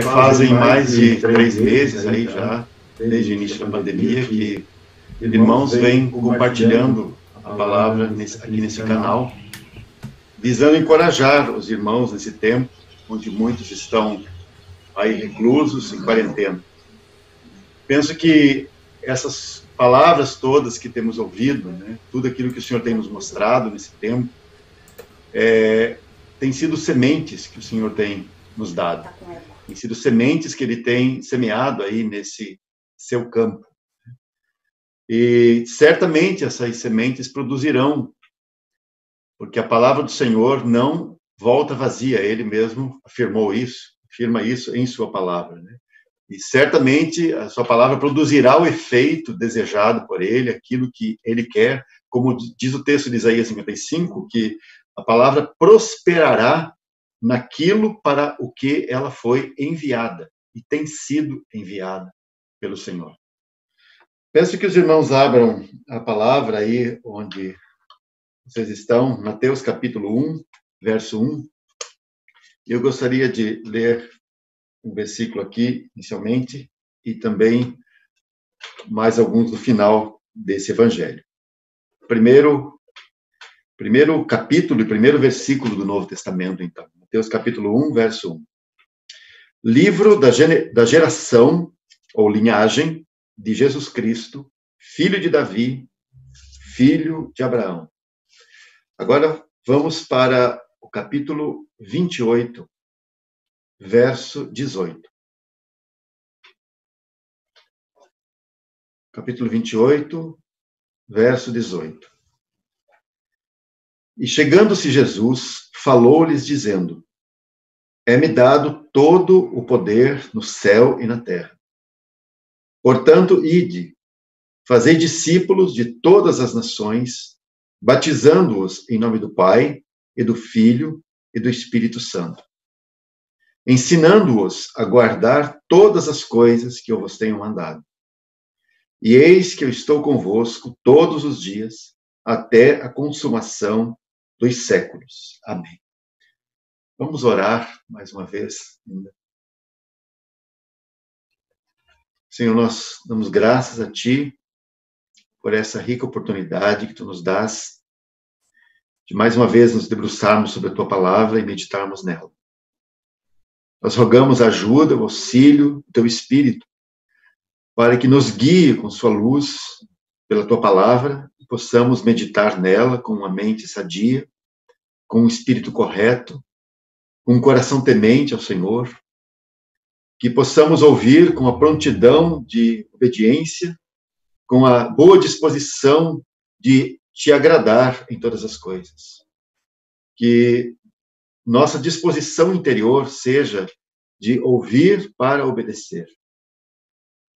Fazem mais de 3 meses aí já, desde o início da pandemia, que irmãos vêm compartilhando a palavra aqui nesse canal, visando encorajar os irmãos nesse tempo, onde muitos estão aí reclusos, em quarentena. Penso que essas palavras todas que temos ouvido, né, tudo aquilo que o Senhor tem nos mostrado nesse tempo, tem sido sementes que o Senhor tem nos dado. Tem sido sementes que Ele tem semeado aí nesse seu campo. E certamente essas sementes produzirão, porque a palavra do Senhor não volta vazia. Ele mesmo afirma isso em sua palavra, né? E certamente a sua palavra produzirá o efeito desejado por Ele, aquilo que Ele quer, como diz o texto de Isaías 55, que a palavra prosperará naquilo para o que ela foi enviada, e tem sido enviada pelo Senhor. Peço que os irmãos abram a palavra aí onde vocês estão, Mateus capítulo 1, verso 1. Eu gostaria de ler um versículo aqui, inicialmente, e também mais alguns do final desse evangelho. Primeiro capítulo e primeiro versículo do Novo Testamento, então. Mateus capítulo 1, verso 1. Livro da geração, ou linhagem, de Jesus Cristo, filho de Davi, filho de Abraão. Agora vamos para o capítulo 28, verso 18. Capítulo 28, verso 18. E chegando-se Jesus, falou-lhes dizendo: É-me dado todo o poder no céu e na terra. Portanto, ide, fazei discípulos de todas as nações, batizando-os em nome do Pai, e do Filho, e do Espírito Santo, ensinando-os a guardar todas as coisas que eu vos tenho mandado. E eis que eu estou convosco todos os dias, até a consumação dos séculos. Amém. Vamos orar mais uma vez. Senhor, nós damos graças a Ti por essa rica oportunidade que Tu nos dás de mais uma vez nos debruçarmos sobre a Tua palavra e meditarmos nela. Nós rogamos a ajuda, o auxílio do Teu Espírito para que nos guie com Sua luz pela Tua palavra e possamos meditar nela com uma mente sadia, com um espírito correto, com um coração temente ao Senhor, que possamos ouvir com a prontidão de obediência, com a boa disposição de Te agradar em todas as coisas. Que nossa disposição interior seja de ouvir para obedecer.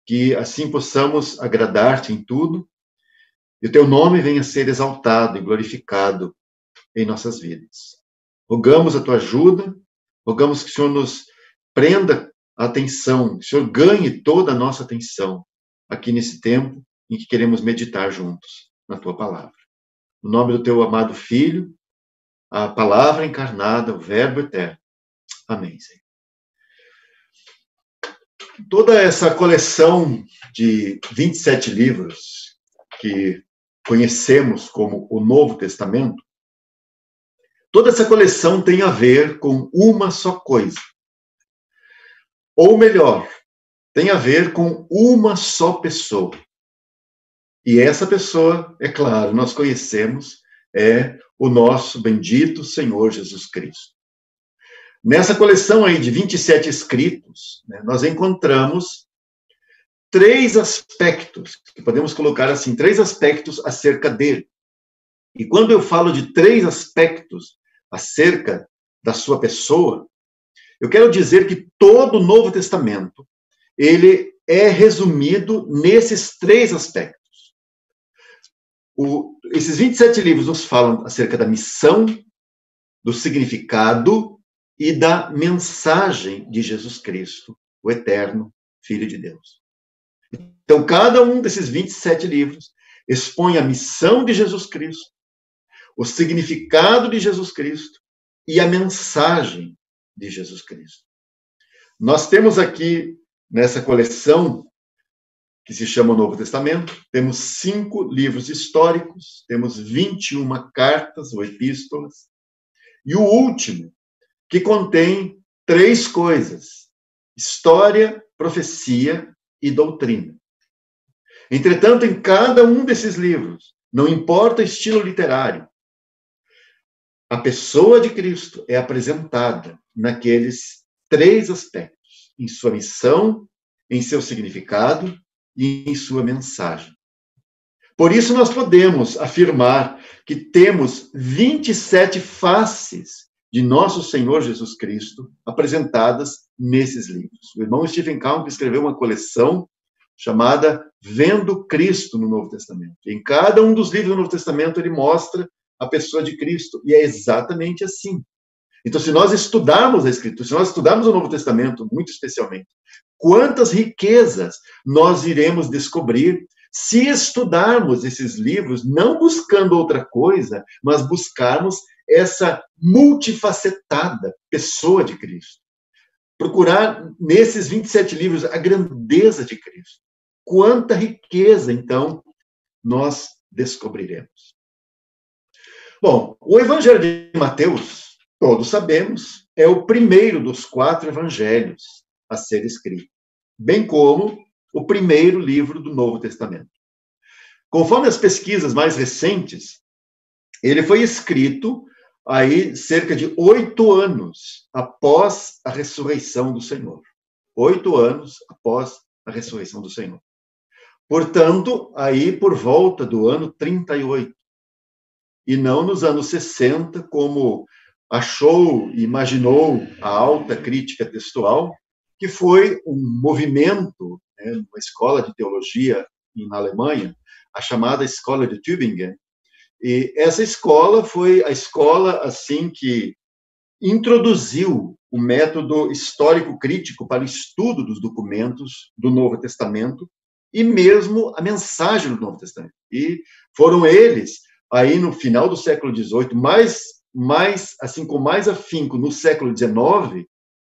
Que assim possamos agradar-Te em tudo, e o Teu nome venha a ser exaltado e glorificado em nossas vidas. Rogamos a Tua ajuda, rogamos que o Senhor nos prenda a atenção, que o Senhor ganhe toda a nossa atenção aqui nesse tempo em que queremos meditar juntos na Tua palavra. No nome do Teu amado Filho, a palavra encarnada, o Verbo eterno. Amém, Senhor. Toda essa coleção de 27 livros que conhecemos como o Novo Testamento, toda essa coleção tem a ver com uma só coisa. Ou melhor, tem a ver com uma só pessoa. E essa pessoa, é claro, nós conhecemos, é o nosso bendito Senhor Jesus Cristo. Nessa coleção aí de 27 escritos, né, nós encontramos 3 aspectos, que podemos colocar assim, 3 aspectos acerca dele. E quando eu falo de 3 aspectos acerca da sua pessoa, eu quero dizer que todo o Novo Testamento, ele é resumido nesses 3 aspectos. Esses 27 livros nos falam acerca da missão, do significado e da mensagem de Jesus Cristo, o eterno Filho de Deus. Então, cada um desses 27 livros expõe a missão de Jesus Cristo, o significado de Jesus Cristo e a mensagem de Jesus Cristo. nós temos aqui, nessa coleção, que se chama o Novo Testamento, temos 5 livros históricos, temos 21 cartas ou epístolas, e o último, que contém 3 coisas: história, profecia e doutrina. Entretanto, em cada um desses livros, não importa o estilo literário, a pessoa de Cristo é apresentada naqueles 3 aspectos: em sua missão, em seu significado e em sua mensagem. Por isso, nós podemos afirmar que temos 27 faces de nosso Senhor Jesus Cristo apresentadas nesses livros. O irmão Stephen Cowan escreveu uma coleção chamada Vendo Cristo no Novo Testamento. Em cada um dos livros do Novo Testamento, ele mostra a pessoa de Cristo. E é exatamente assim. Então, se nós estudarmos a Escritura, se nós estudarmos o Novo Testamento, muito especialmente, quantas riquezas nós iremos descobrir se estudarmos esses livros, não buscando outra coisa, mas buscarmos essa multifacetada pessoa de Cristo. Procurar nesses 27 livros a grandeza de Cristo. Quanta riqueza, então, nós descobriremos. Bom, o Evangelho de Mateus, todos sabemos, é o primeiro dos 4 evangelhos a ser escrito, bem como o primeiro livro do Novo Testamento. Conforme as pesquisas mais recentes, ele foi escrito aí cerca de 8 anos após a ressurreição do Senhor. 8 anos após a ressurreição do Senhor. Portanto, aí por volta do ano 38, e não nos anos 60, como achou e imaginou a alta crítica textual, que foi um movimento, uma escola de teologia na Alemanha, a chamada Escola de Tübingen. E essa escola foi a escola assim que introduziu o método histórico-crítico para o estudo dos documentos do Novo Testamento e mesmo a mensagem do Novo Testamento. E foram eles, aí no final do século XVIII, assim, com mais afinco no século XIX,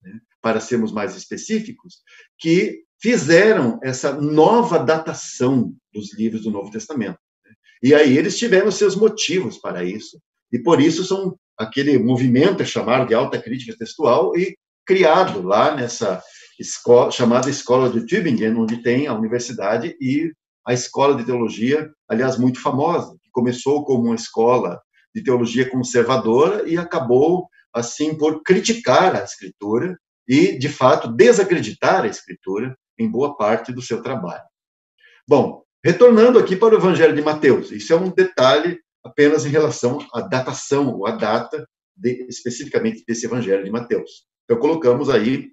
né, para sermos mais específicos, que fizeram essa nova datação dos livros do Novo Testamento. E aí eles tiveram seus motivos para isso, e por isso são aquele movimento chamado de alta crítica textual e criado lá nessa escola, chamada Escola de Tübingen, onde tem a universidade e a escola de teologia, aliás, muito famosa, que começou como uma escola de teologia conservadora e acabou, assim, por criticar a Escritura e, de fato, desacreditar a Escritura em boa parte do seu trabalho. Bom, retornando aqui para o Evangelho de Mateus, isso é um detalhe apenas em relação à datação, ou à data, especificamente desse Evangelho de Mateus. Então, colocamos aí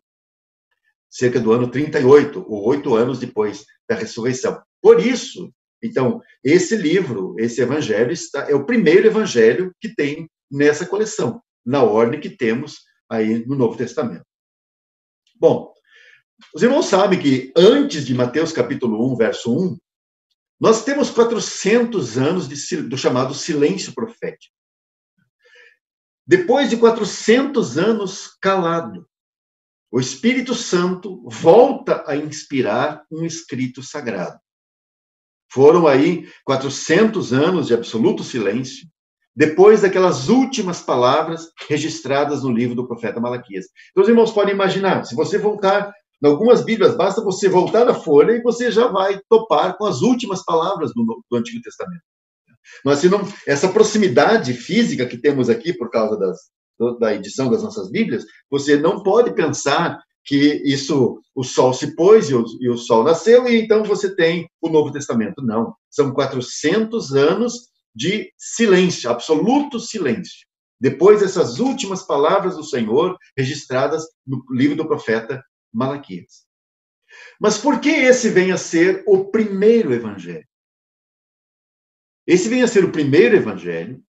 cerca do ano 38, ou 8 anos depois da ressurreição. Por isso, então, esse livro, esse Evangelho, é o primeiro Evangelho que tem nessa coleção, na ordem que temos aí no Novo Testamento. Bom, os irmãos sabem que antes de Mateus capítulo 1, verso 1, nós temos 400 anos do chamado silêncio profético. Depois de 400 anos calado, o Espírito Santo volta a inspirar um escrito sagrado. Foram aí 400 anos de absoluto silêncio, depois daquelas últimas palavras registradas no livro do profeta Malaquias. Então, os irmãos podem imaginar, se você voltar, em algumas Bíblias, basta você voltar da folha e você já vai topar com as últimas palavras do Antigo Testamento. Mas se não, essa proximidade física que temos aqui por causa da edição das nossas Bíblias, você não pode pensar que o sol se pôs e o sol nasceu e então você tem o Novo Testamento. Não, são 400 anos de silêncio, absoluto silêncio. Depois dessas últimas palavras do Senhor registradas no livro do profeta Malaquias. Mas por que esse vem a ser o primeiro evangelho? Esse vem a ser o primeiro evangelho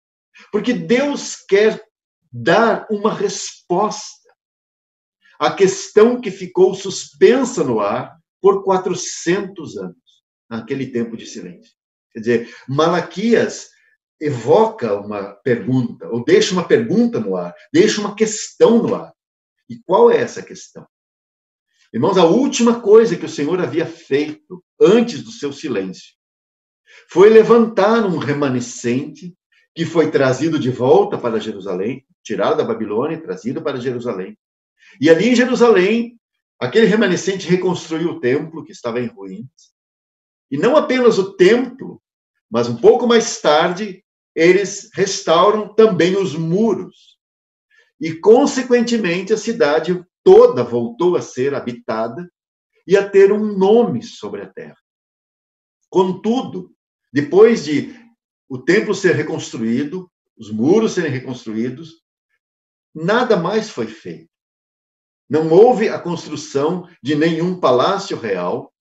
porque Deus quer dar uma resposta à questão que ficou suspensa no ar por 400 anos, naquele tempo de silêncio. Quer dizer, Malaquias evoca uma pergunta, ou deixa uma pergunta no ar, deixa uma questão no ar. E qual é essa questão? Irmãos, a última coisa que o Senhor havia feito antes do seu silêncio foi levantar um remanescente que foi trazido de volta para Jerusalém, tirado da Babilônia e trazido para Jerusalém. E ali em Jerusalém, aquele remanescente reconstruiu o templo que estava em ruínas. E não apenas o templo, mas um pouco mais tarde, eles restauram também os muros. E, consequentemente, a cidade toda voltou a ser habitada e a ter um nome sobre a terra. Contudo, depois de o templo ser reconstruído, os muros serem reconstruídos, nada mais foi feito. Não houve a construção de nenhum palácio real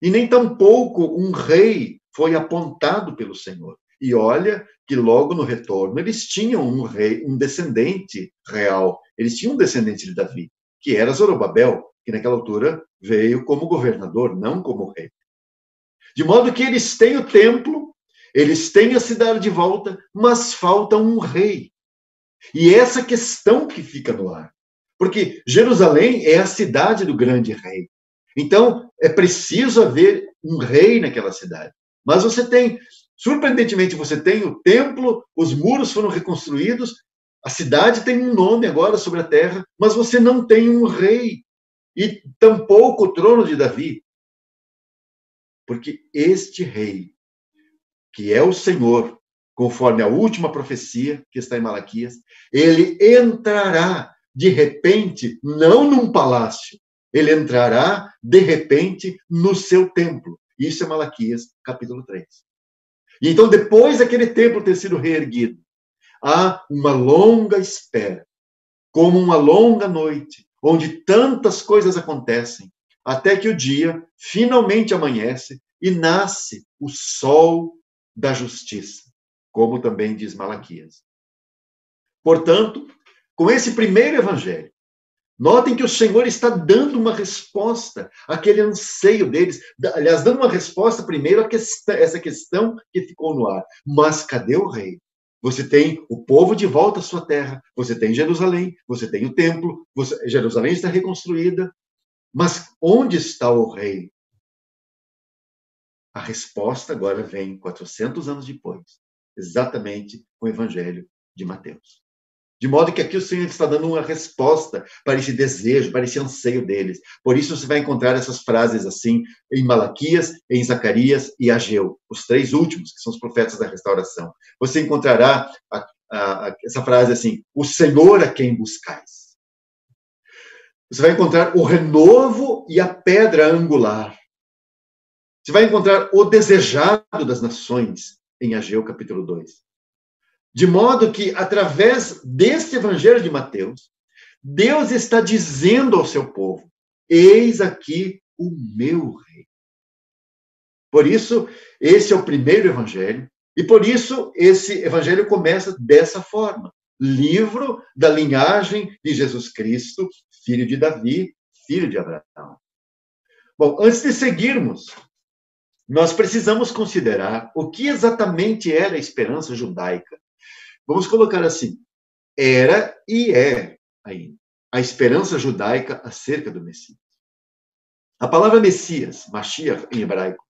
e nem tampouco um rei foi apontado pelo Senhor. E olha que logo no retorno eles tinham um rei, um descendente real. Eles tinham um descendente de Davi, que era Zorobabel, que naquela altura veio como governador, não como rei. De modo que eles têm o templo, eles têm a cidade de volta, mas falta um rei. E essa questão que fica no ar. Porque Jerusalém é a cidade do grande rei. Então, é preciso haver um rei naquela cidade. Mas você tem, surpreendentemente, você tem o templo, os muros foram reconstruídos, a cidade tem um nome agora sobre a terra, mas você não tem um rei. E tampouco o trono de Davi. Porque este rei, que é o Senhor, conforme a última profecia que está em Malaquias, ele entrará de repente, não num palácio, ele entrará de repente no seu templo. Isso é Malaquias, capítulo 3. E então, depois daquele templo ter sido reerguido, há uma longa espera, como uma longa noite, onde tantas coisas acontecem, até que o dia finalmente amanhece e nasce o sol da justiça, como também diz Malaquias. Portanto, com esse primeiro evangelho, notem que o Senhor está dando uma resposta àquele anseio deles, aliás, dando uma resposta primeiro a essa questão que ficou no ar. Mas cadê o rei? Você tem o povo de volta à sua terra, você tem Jerusalém, você tem o templo, Jerusalém está reconstruída, mas onde está o rei? A resposta agora vem 400 anos depois, exatamente com o evangelho de Mateus. De modo que aqui o Senhor está dando uma resposta para esse desejo, para esse anseio deles. Por isso você vai encontrar essas frases assim em Malaquias, em Zacarias e Ageu, os três últimos, que são os profetas da restauração. Você encontrará essa frase assim, o Senhor a quem buscais. Você vai encontrar o renovo e a pedra angular. Você vai encontrar o desejado das nações, em Ageu capítulo 2. De modo que, através deste evangelho de Mateus, Deus está dizendo ao seu povo, eis aqui o meu rei. Por isso, esse é o primeiro evangelho, e por isso esse evangelho começa dessa forma. Livro da linhagem de Jesus Cristo, filho de Davi, filho de Abraão. Bom, antes de seguirmos, nós precisamos considerar o que exatamente era a esperança judaica. Vamos colocar assim, era e é ainda a esperança judaica acerca do Messias. A palavra Messias, Mashiach em hebraico,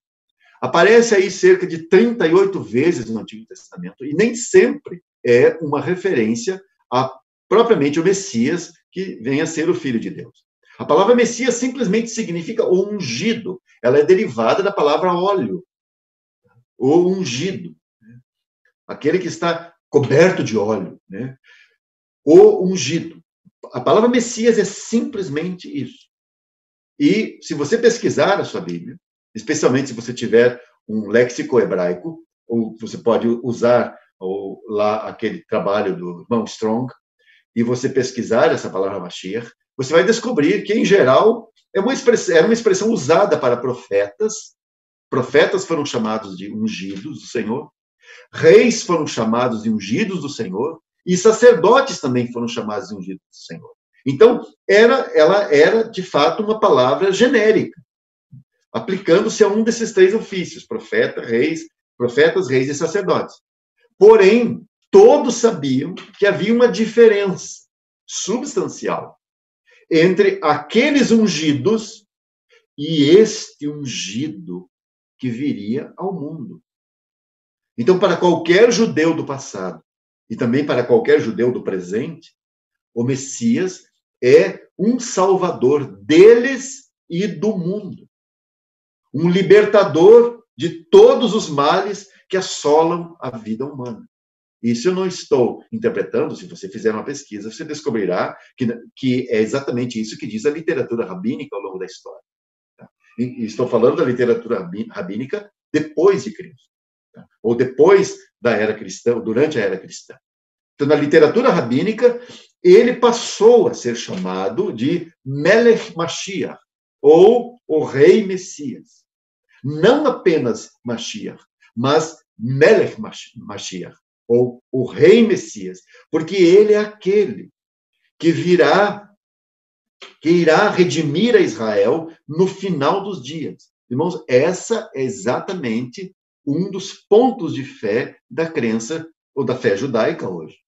aparece aí cerca de 38 vezes no Antigo Testamento e nem sempre é uma referência a propriamente o Messias que vem a ser o Filho de Deus. A palavra Messias simplesmente significa o ungido. Ela é derivada da palavra óleo, o ungido, aquele que está coberto de óleo, né? O ungido. A palavra Messias é simplesmente isso. E se você pesquisar a sua Bíblia, especialmente se você tiver um léxico hebraico, ou você pode usar lá aquele trabalho do irmão Strong, e você pesquisar essa palavra Mashiach, você vai descobrir que, em geral, era uma expressão usada para profetas. Profetas foram chamados de ungidos do Senhor, reis foram chamados de ungidos do Senhor, e sacerdotes também foram chamados de ungidos do Senhor. Então, ela era, de fato, uma palavra genérica, aplicando-se a um desses três ofícios, profetas, reis e sacerdotes. Porém, todos sabiam que havia uma diferença substancial entre aqueles ungidos e este ungido que viria ao mundo. Então, para qualquer judeu do passado e também para qualquer judeu do presente, o Messias é um salvador deles e do mundo. Um libertador de todos os males que assolam a vida humana. Isso eu não estou interpretando. Se você fizer uma pesquisa, você descobrirá que é exatamente isso que diz a literatura rabínica ao longo da história. Tá? E estou falando da literatura rabínica depois de Cristo, tá? Ou depois da era cristã, ou durante a era cristã. Então, na literatura rabínica, ele passou a ser chamado de Melech Mashiach, ou o Rei Messias. Não apenas Mashiach, mas Melech Mashiach, ou o Rei Messias, porque ele é aquele que irá redimir a Israel no final dos dias. Irmãos, essa é exatamente um dos pontos de fé da crença ou da fé judaica hoje.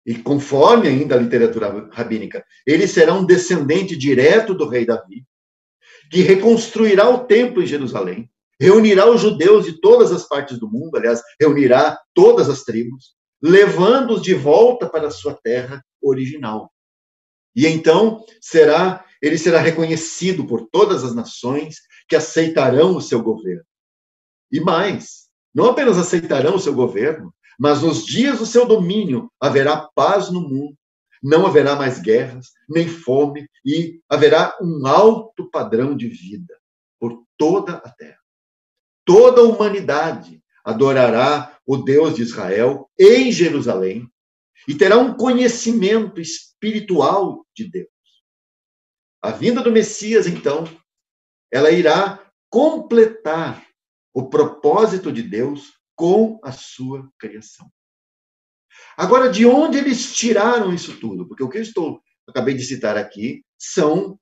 E conforme ainda a literatura rabínica, ele será um descendente direto do rei Davi, que reconstruirá o templo em Jerusalém, reunirá os judeus de todas as partes do mundo, aliás, reunirá todas as tribos, levando-os de volta para a sua terra original. E então ele será reconhecido por todas as nações que aceitarão o seu governo. E mais, não apenas aceitarão o seu governo, mas nos dias do seu domínio haverá paz no mundo, não haverá mais guerras, nem fome, e haverá um alto padrão de vida por toda a terra. Toda a humanidade adorará o Deus de Israel em Jerusalém e terá um conhecimento espiritual de Deus. A vinda do Messias, então, ela irá completar o propósito de Deus com a sua criação. Agora, de onde eles tiraram isso tudo? Porque o que eu acabei de citar aqui são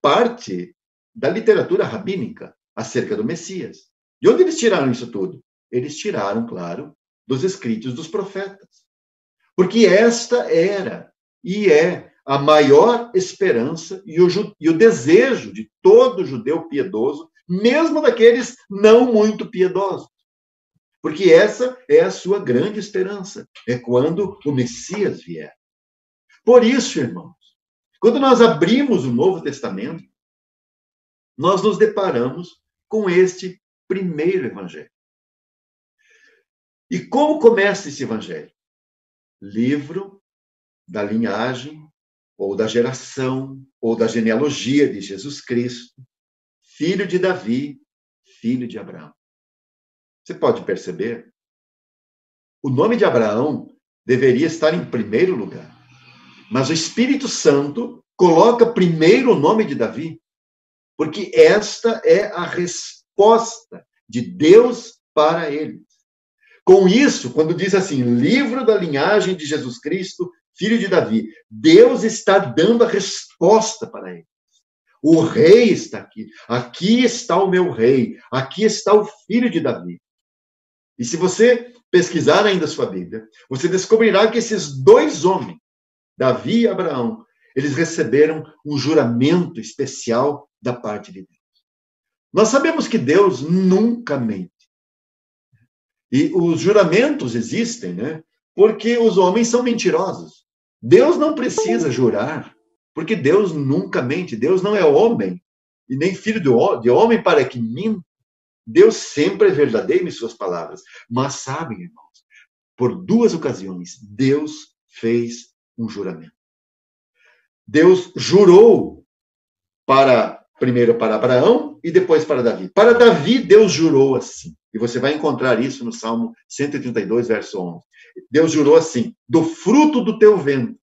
parte da literatura rabínica acerca do Messias. De onde eles tiraram isso tudo? Eles tiraram, claro, dos escritos dos profetas. Porque esta era e é a maior esperança e o desejo de todo judeu piedoso, mesmo daqueles não muito piedosos. Porque essa é a sua grande esperança, é quando o Messias vier. Por isso, irmãos, quando nós abrimos o Novo Testamento, nós nos deparamos com este primeiro evangelho. E como começa esse evangelho? Livro da linhagem, ou da geração, ou da genealogia de Jesus Cristo, filho de Davi, filho de Abraão. Você pode perceber? O nome de Abraão deveria estar em primeiro lugar. Mas o Espírito Santo coloca primeiro o nome de Davi, porque esta é a resposta de Deus para eles. Com isso, quando diz assim, livro da linhagem de Jesus Cristo, filho de Davi, Deus está dando a resposta para eles. O rei está aqui. Aqui está o meu rei. Aqui está o filho de Davi. E se você pesquisar ainda a sua Bíblia, você descobrirá que esses dois homens, Davi e Abraão, eles receberam um juramento especial da parte de Deus. Nós sabemos que Deus nunca mente. E os juramentos existem, né? Porque os homens são mentirosos. Deus não precisa jurar, porque Deus nunca mente. Deus não é homem, e nem filho de homem para que minta. Deus sempre é verdadeiro em suas palavras. Mas sabem, irmãos, por duas ocasiões, Deus fez um juramento. Deus jurou primeiro para Abraão e depois para Davi. Para Davi, Deus jurou assim. E você vai encontrar isso no Salmo 132, verso 11. Deus jurou assim: do fruto do teu ventre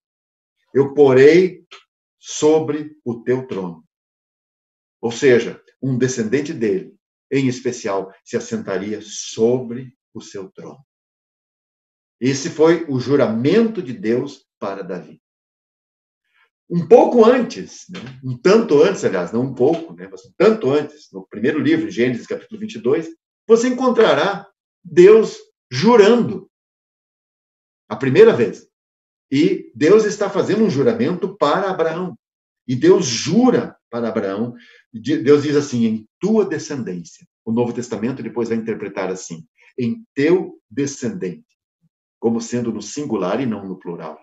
eu porei sobre o teu trono. Ou seja, um descendente dele, em especial, se assentaria sobre o seu trono. Esse foi o juramento de Deus para Davi. Um pouco antes, né? Um tanto antes, aliás, não um pouco, né? Mas um tanto antes, no primeiro livro, Gênesis, capítulo 22, você encontrará Deus jurando, a primeira vez, E Deus está fazendo um juramento para Abraão. E Deus jura para Abraão, Deus diz assim, em tua descendência. O Novo Testamento depois vai interpretar assim, em teu descendente, como sendo no singular e não no plural.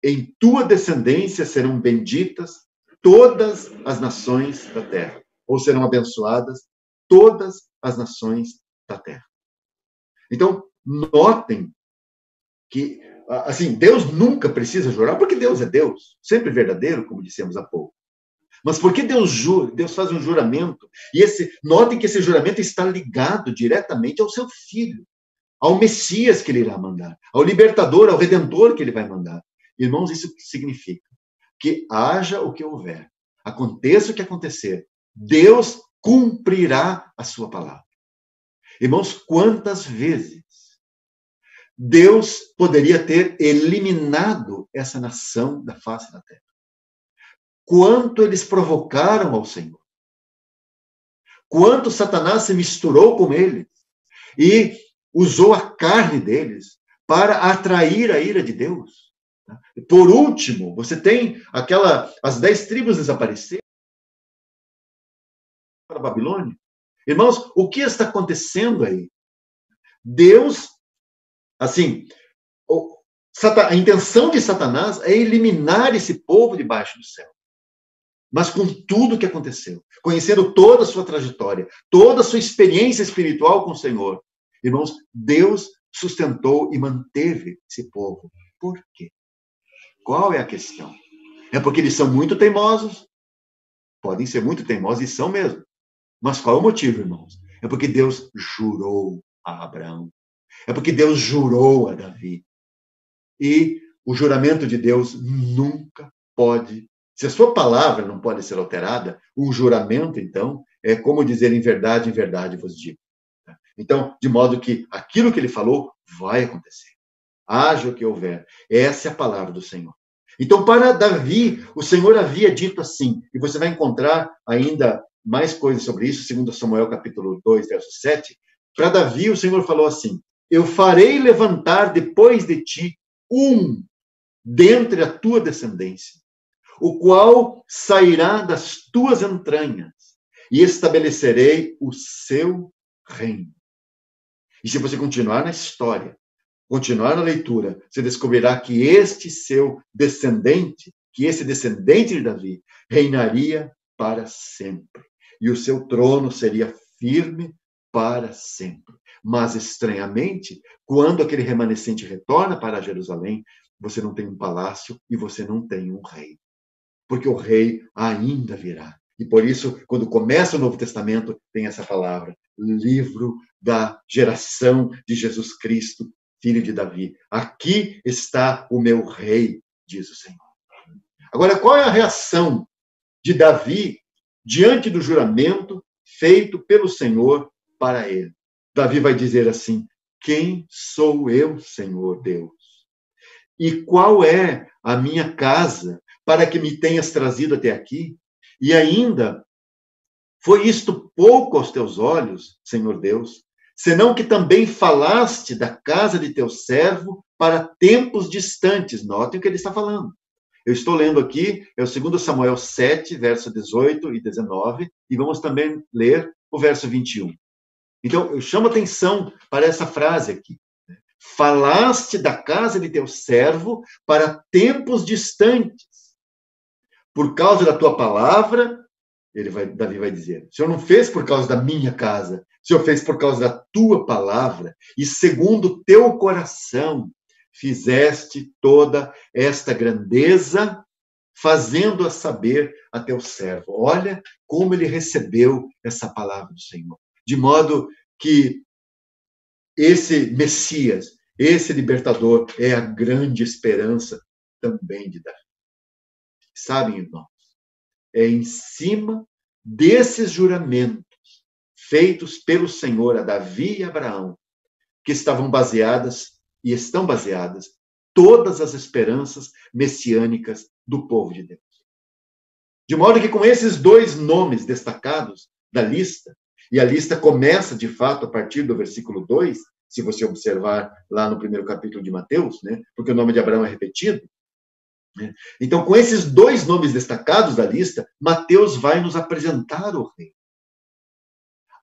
Em tua descendência serão benditas todas as nações da terra, ou serão abençoadas todas as nações da terra. Então, notem que, assim, Deus nunca precisa jurar, porque Deus é Deus, sempre verdadeiro, como dissemos há pouco. Mas por que Deus jura? Deus faz um juramento, e notem que esse juramento está ligado diretamente ao seu filho, ao Messias que ele irá mandar, ao libertador, ao redentor que ele vai mandar. Irmãos, isso significa que haja o que houver, aconteça o que acontecer, Deus cumprirá a sua palavra. Irmãos, quantas vezes Deus poderia ter eliminado essa nação da face da terra? Quanto eles provocaram ao Senhor? Quanto Satanás se misturou com eles e usou a carne deles para atrair a ira de Deus? Por último, você tem as 10 tribos desapareceram para a Babilônia. Irmãos, o que está acontecendo aí? Deus, assim, a intenção de Satanás é eliminar esse povo debaixo do céu. Mas com tudo o que aconteceu, conhecendo toda a sua trajetória, toda a sua experiência espiritual com o Senhor, irmãos, Deus sustentou e manteve esse povo. Por quê? Qual é a questão? É porque eles são muito teimosos? Podem ser muito teimosos e são mesmo. Mas qual é o motivo, irmãos? É porque Deus jurou a Abraão. É porque Deus jurou a Davi. E o juramento de Deus nunca pode. Se a sua palavra não pode ser alterada, o juramento, então, é como dizer em verdade vos digo. Então, de modo que aquilo que ele falou vai acontecer. Haja o que houver. Essa é a palavra do Senhor. Então, para Davi, o Senhor havia dito assim, e você vai encontrar ainda mais coisas sobre isso, segundo Samuel capítulo 2, verso 7. Para Davi, o Senhor falou assim, eu farei levantar depois de ti dentre a tua descendência, o qual sairá das tuas entranhas, e estabelecerei o seu reino. E se você continuar na história, continuar na leitura, você descobrirá que esse descendente de Davi, reinaria para sempre. E o seu trono seria firme para sempre. Mas, estranhamente, quando aquele remanescente retorna para Jerusalém, você não tem um palácio e você não tem um rei. Porque o rei ainda virá. E por isso, quando começa o Novo Testamento, tem essa palavra, livro da geração de Jesus Cristo, filho de Davi. Aqui está o meu rei, diz o Senhor. Agora, qual é a reação de Davi diante do juramento feito pelo Senhor para ele? Davi vai dizer assim, quem sou eu, Senhor Deus? E qual é a minha casa para que me tenhas trazido até aqui? E ainda, foi isto pouco aos teus olhos, Senhor Deus? Senão que também falaste da casa de teu servo para tempos distantes. Notem o que ele está falando. Eu estou lendo aqui, é o 2 Samuel 7, verso 18 e 19, e vamos também ler o verso 21. Então, eu chamo atenção para essa frase aqui. Falaste da casa de teu servo para tempos distantes. Por causa da tua palavra, Davi vai dizer, o Senhor não fez por causa da minha casa, o Senhor fez por causa da tua palavra, e segundo o teu coração, fizeste toda esta grandeza, fazendo-a saber a teu servo. Olha como ele recebeu essa palavra do Senhor. De modo que esse Messias, esse libertador, é a grande esperança também de Davi. Sabem, irmãos, é em cima desses juramentos feitos pelo Senhor a Davi e Abraão que estavam baseadas e estão baseadas todas as esperanças messiânicas do povo de Deus. De modo que com esses 2 nomes destacados da lista, e a lista começa, de fato, a partir do versículo 2, se você observar lá no primeiro capítulo de Mateus, né? Porque o nome de Abraão é repetido. Né? Então, com esses dois nomes destacados da lista, Mateus vai nos apresentar o rei.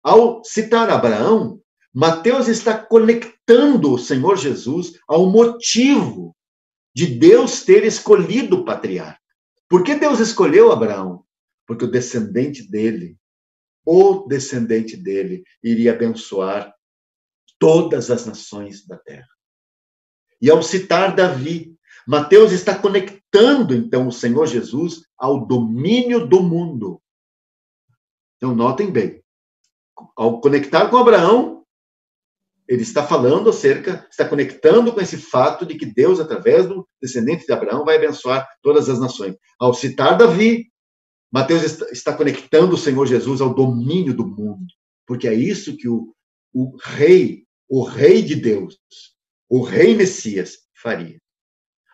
Ao citar Abraão, Mateus está conectando o Senhor Jesus ao motivo de Deus ter escolhido o patriarca. Por que Deus escolheu Abraão? Porque o descendente dele, iria abençoar todas as nações da terra. E ao citar Davi, Mateus está conectando, então, o Senhor Jesus ao domínio do mundo. Então, notem bem, ao conectar com Abraão, ele está falando está conectando com esse fato de que Deus, através do descendente de Abraão, vai abençoar todas as nações. Ao citar Davi, Mateus está conectando o Senhor Jesus ao domínio do mundo, porque é isso que o rei de Deus, o rei Messias, faria.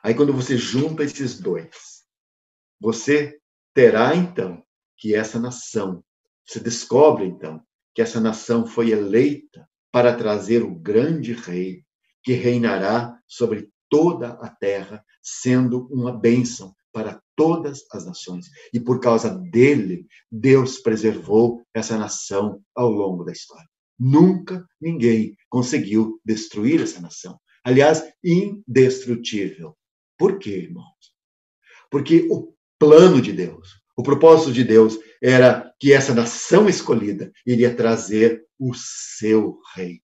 Aí, quando você junta esses dois, você terá, então, que essa nação, você descobre, então, que essa nação foi eleita para trazer o grande rei que reinará sobre toda a terra, sendo uma bênção para todas as nações. E por causa dele, Deus preservou essa nação ao longo da história. Nunca ninguém conseguiu destruir essa nação. Aliás, indestrutível. Por quê, irmãos? Porque o plano de Deus, o propósito de Deus era que essa nação escolhida iria trazer o seu rei,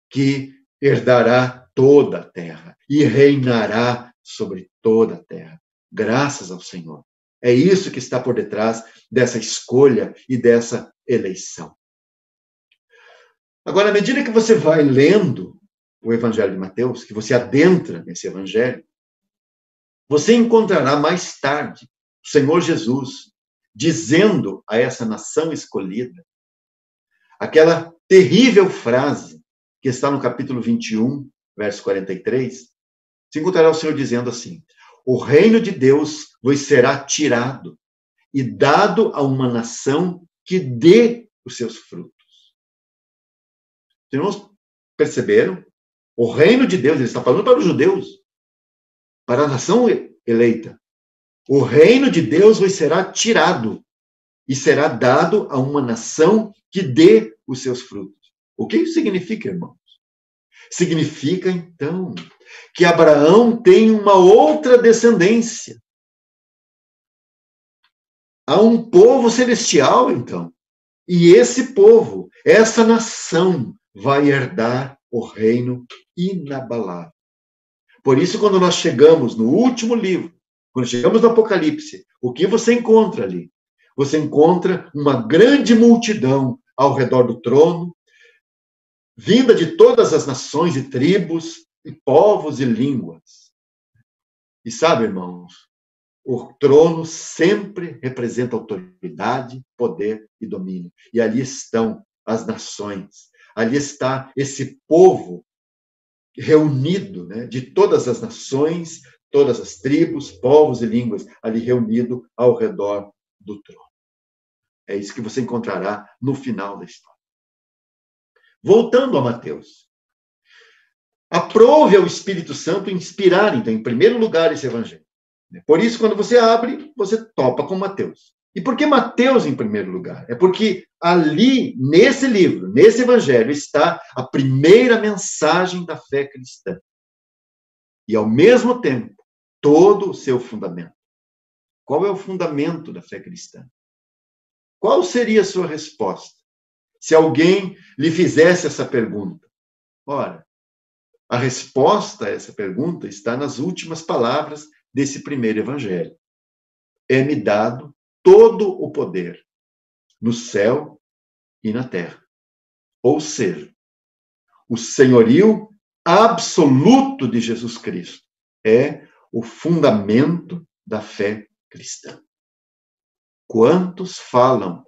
que herdará toda a terra e reinará sobre toda a terra. Graças ao Senhor. É isso que está por detrás dessa escolha e dessa eleição. Agora, à medida que você vai lendo o Evangelho de Mateus, que você adentra nesse Evangelho, você encontrará mais tarde o Senhor Jesus dizendo a essa nação escolhida aquela terrível frase que está no capítulo 21, verso 43. Você encontrará o Senhor dizendo assim: o reino de Deus vos será tirado e dado a uma nação que dê os seus frutos. Os irmãos perceberam? O reino de Deus, ele está falando para os judeus, para a nação eleita. O reino de Deus vos será tirado e será dado a uma nação que dê os seus frutos. O que isso significa, irmãos? Significa, então, que Abraão tem uma outra descendência. Há um povo celestial, então. E esse povo, essa nação, vai herdar o reino inabalável. Por isso, quando nós chegamos no último livro, quando chegamos no Apocalipse, o que você encontra ali? Você encontra uma grande multidão ao redor do trono, vinda de todas as nações e tribos, e povos e línguas. E sabe, irmãos, o trono sempre representa autoridade, poder e domínio. E ali estão as nações. Ali está esse povo reunido, né, de todas as nações, todas as tribos, povos e línguas, ali reunido ao redor do trono. É isso que você encontrará no final da história. Voltando a Mateus. Aprove ao Espírito Santo inspirar, então, em primeiro lugar, esse evangelho. Por isso, quando você abre, você topa com Mateus. E por que Mateus em primeiro lugar? É porque ali, nesse livro, nesse evangelho, está a primeira mensagem da fé cristã. E, ao mesmo tempo, todo o seu fundamento. Qual é o fundamento da fé cristã? Qual seria a sua resposta se alguém lhe fizesse essa pergunta? Ora, a resposta a essa pergunta está nas últimas palavras desse primeiro evangelho. É-me dado todo o poder no céu e na terra. Ou seja, o senhorio absoluto de Jesus Cristo é o fundamento da fé cristã. Quantos falam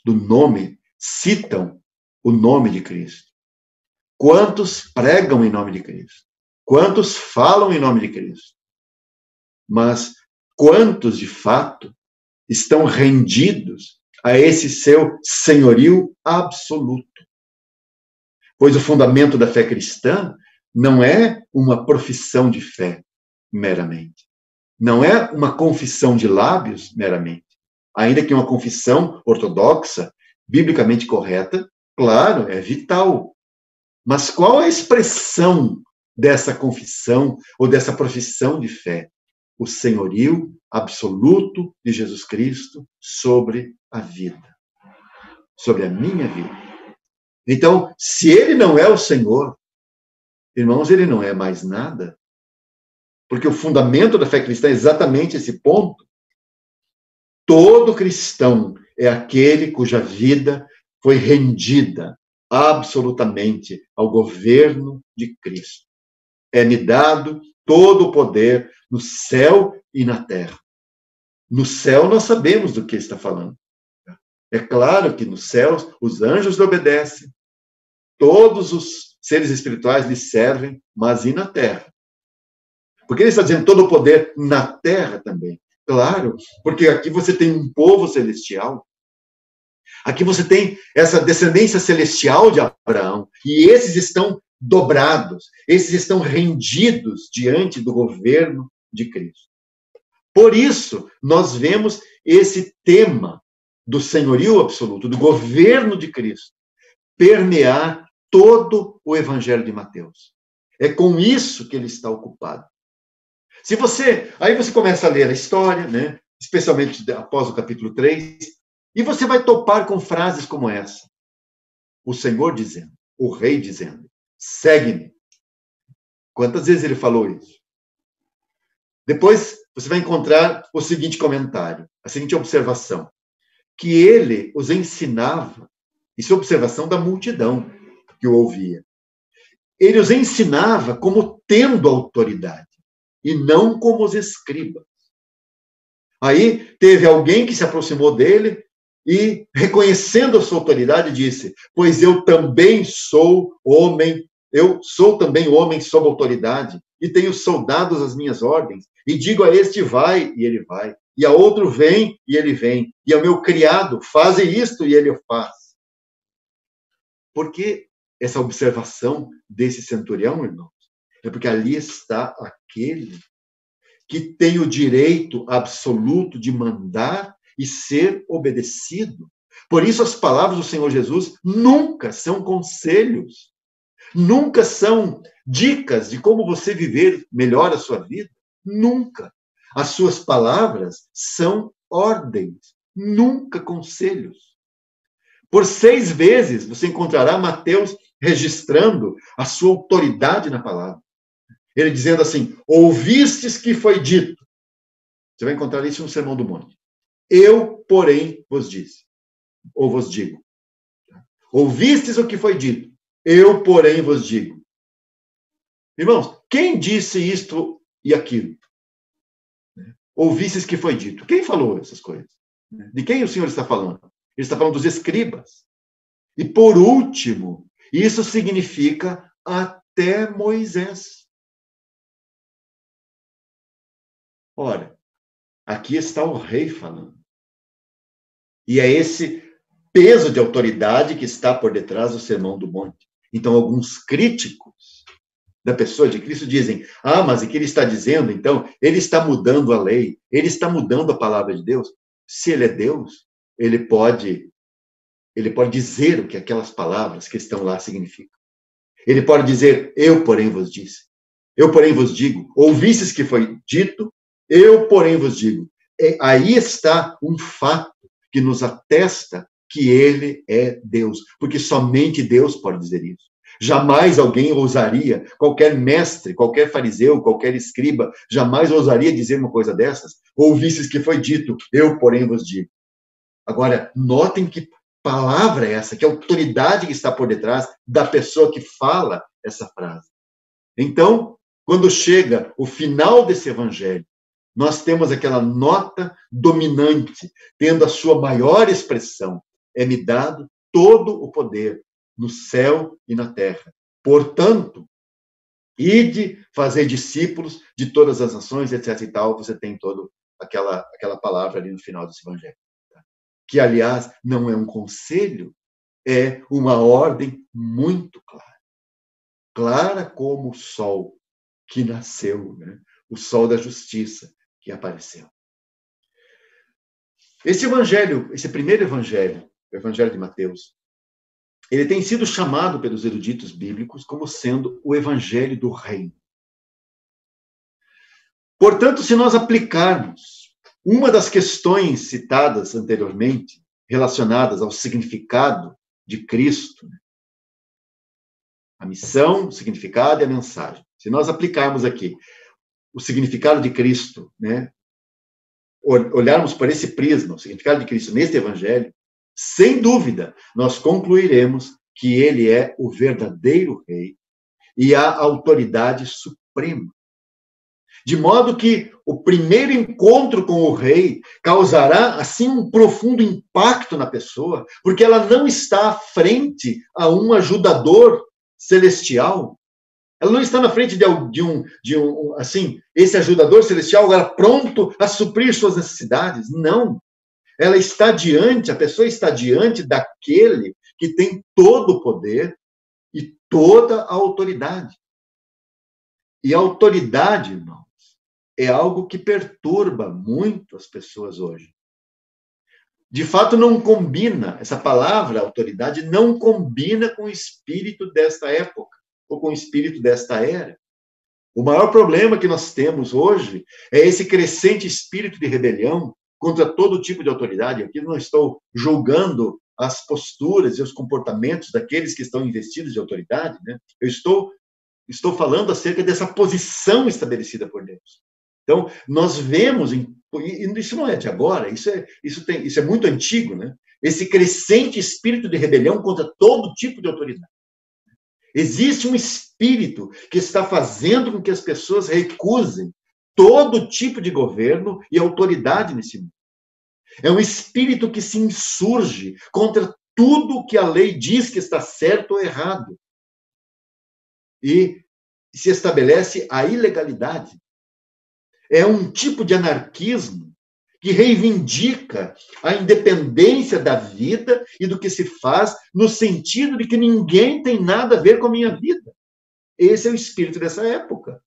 do nome, citam o nome de Cristo? Quantos pregam em nome de Cristo? Quantos falam em nome de Cristo? Mas quantos, de fato, estão rendidos a esse seu senhorio absoluto? Pois o fundamento da fé cristã não é uma profissão de fé meramente. Não é uma confissão de lábios meramente. Ainda que uma confissão ortodoxa, biblicamente correta, claro, é vital. Mas qual é a expressão dessa confissão ou dessa profissão de fé? O senhorio absoluto de Jesus Cristo sobre a vida, sobre a minha vida. Então, se ele não é o Senhor, irmãos, ele não é mais nada. Porque o fundamento da fé cristã é exatamente esse ponto. Todo cristão é aquele cuja vida foi rendida absolutamente ao governo de Cristo. É-me dado todo o poder no céu e na terra. No céu nós sabemos do que está falando. É claro que nos céus os anjos lhe obedecem, todos os seres espirituais lhe servem, mas e na terra? Porque ele está dizendo todo o poder na terra também. Claro, porque aqui você tem um povo celestial. Aqui você tem essa descendência celestial de Abraão. E esses estão dobrados, esses estão rendidos diante do governo de Cristo. Por isso, nós vemos esse tema do senhorio absoluto, do governo de Cristo, permear todo o Evangelho de Mateus. É com isso que ele está ocupado. Aí você começa a ler a história, né? Especialmente após o capítulo 3, e você vai topar com frases como essa. O Senhor dizendo, o rei dizendo, segue-me. Quantas vezes ele falou isso? Depois você vai encontrar o seguinte comentário, a seguinte observação, que ele os ensinava, isso é observação da multidão que o ouvia. Ele os ensinava como tendo autoridade, e não como os escribas. Aí teve alguém que se aproximou dele e, reconhecendo a sua autoridade, disse, pois eu também sou homem, eu sou também homem sob autoridade, e tenho soldados às minhas ordens, e digo a este vai, e ele vai, e a outro vem, e ele vem, e ao meu criado, faze isto, e ele o faz. Por que essa observação desse centurião, irmãos? É porque ali está aquele que tem o direito absoluto de mandar e ser obedecido. Por isso, as palavras do Senhor Jesus nunca são conselhos, nunca são dicas de como você viver melhor a sua vida. Nunca. As suas palavras são ordens, nunca conselhos. Por 6 vezes você encontrará Mateus registrando a sua autoridade na palavra. Ele dizendo assim, ouvistes que foi dito. Você vai encontrar isso no Sermão do Monte. Eu, porém, vos disse, ou vos digo. Ouvistes o que foi dito. Eu, porém, vos digo. Irmãos, quem disse isto e aquilo? Ouvistes que foi dito. Quem falou essas coisas? De quem o Senhor está falando? Ele está falando dos escribas. E, por último, isso significa até Moisés. Ora, aqui está o rei falando. E é esse peso de autoridade que está por detrás do Sermão do Monte. Então, alguns críticos da pessoa de Cristo dizem, mas o que ele está dizendo, então, ele está mudando a lei, ele está mudando a palavra de Deus. Se ele é Deus, ele pode dizer o que aquelas palavras que estão lá significam. Ele pode dizer, eu, porém, vos disse. Eu, porém, vos digo. Ouvistes que foi dito, eu, porém, vos digo. Aí está um fato que nos atesta que ele é Deus, porque somente Deus pode dizer isso. Jamais alguém ousaria, qualquer mestre, qualquer fariseu, qualquer escriba, jamais ousaria dizer uma coisa dessas. Ouvistes que foi dito, eu, porém, vos digo. Agora, notem que palavra é essa, que autoridade que está por detrás da pessoa que fala essa frase. Então, quando chega o final desse evangelho, nós temos aquela nota dominante, tendo a sua maior expressão. É-me dado todo o poder no céu e na terra. Portanto, ide fazer discípulos de todas as nações, etc. e tal. Você tem toda aquela palavra ali no final desse evangelho. Que, aliás, não é um conselho, é uma ordem muito clara. clara como o sol que nasceu, né? O sol da justiça que apareceu. Esse evangelho, esse primeiro evangelho, o evangelho de Mateus, ele tem sido chamado pelos eruditos bíblicos como sendo o evangelho do reino. Portanto, se nós aplicarmos uma das questões citadas anteriormente, relacionadas ao significado de Cristo, a missão, o significado e a mensagem. Se nós aplicarmos aqui o significado de Cristo, né, olharmos por esse prisma, o significado de Cristo neste evangelho, sem dúvida, nós concluiremos que ele é o verdadeiro rei e a autoridade suprema. De modo que o primeiro encontro com o rei causará, assim, um profundo impacto na pessoa, porque ela não está à frente a um ajudador celestial. Ela não está na frente assim, esse ajudador celestial agora pronto a suprir suas necessidades. Não. Ela está diante, a pessoa está diante daquele que tem todo o poder e toda a autoridade. E a autoridade, irmãos, é algo que perturba muito as pessoas hoje. De fato, não combina, essa palavra, autoridade, não combina com o espírito desta época, ou com o espírito desta era. O maior problema que nós temos hoje é esse crescente espírito de rebelião contra todo tipo de autoridade. Aqui não estou julgando as posturas e os comportamentos daqueles que estão investidos de autoridade, né? Eu estou falando acerca dessa posição estabelecida por Deus. Então, nós vemos, e isso não é de agora, isso é muito antigo, né? Esse crescente espírito de rebelião contra todo tipo de autoridade. Existe um espírito que está fazendo com que as pessoas recusem todo tipo de governo e autoridade nesse mundo. É um espírito que se insurge contra tudo que a lei diz que está certo ou errado. E se estabelece a ilegalidade. É um tipo de anarquismo que reivindica a independência da vida e do que se faz, no sentido de que ninguém tem nada a ver com a minha vida. Esse é o espírito dessa época.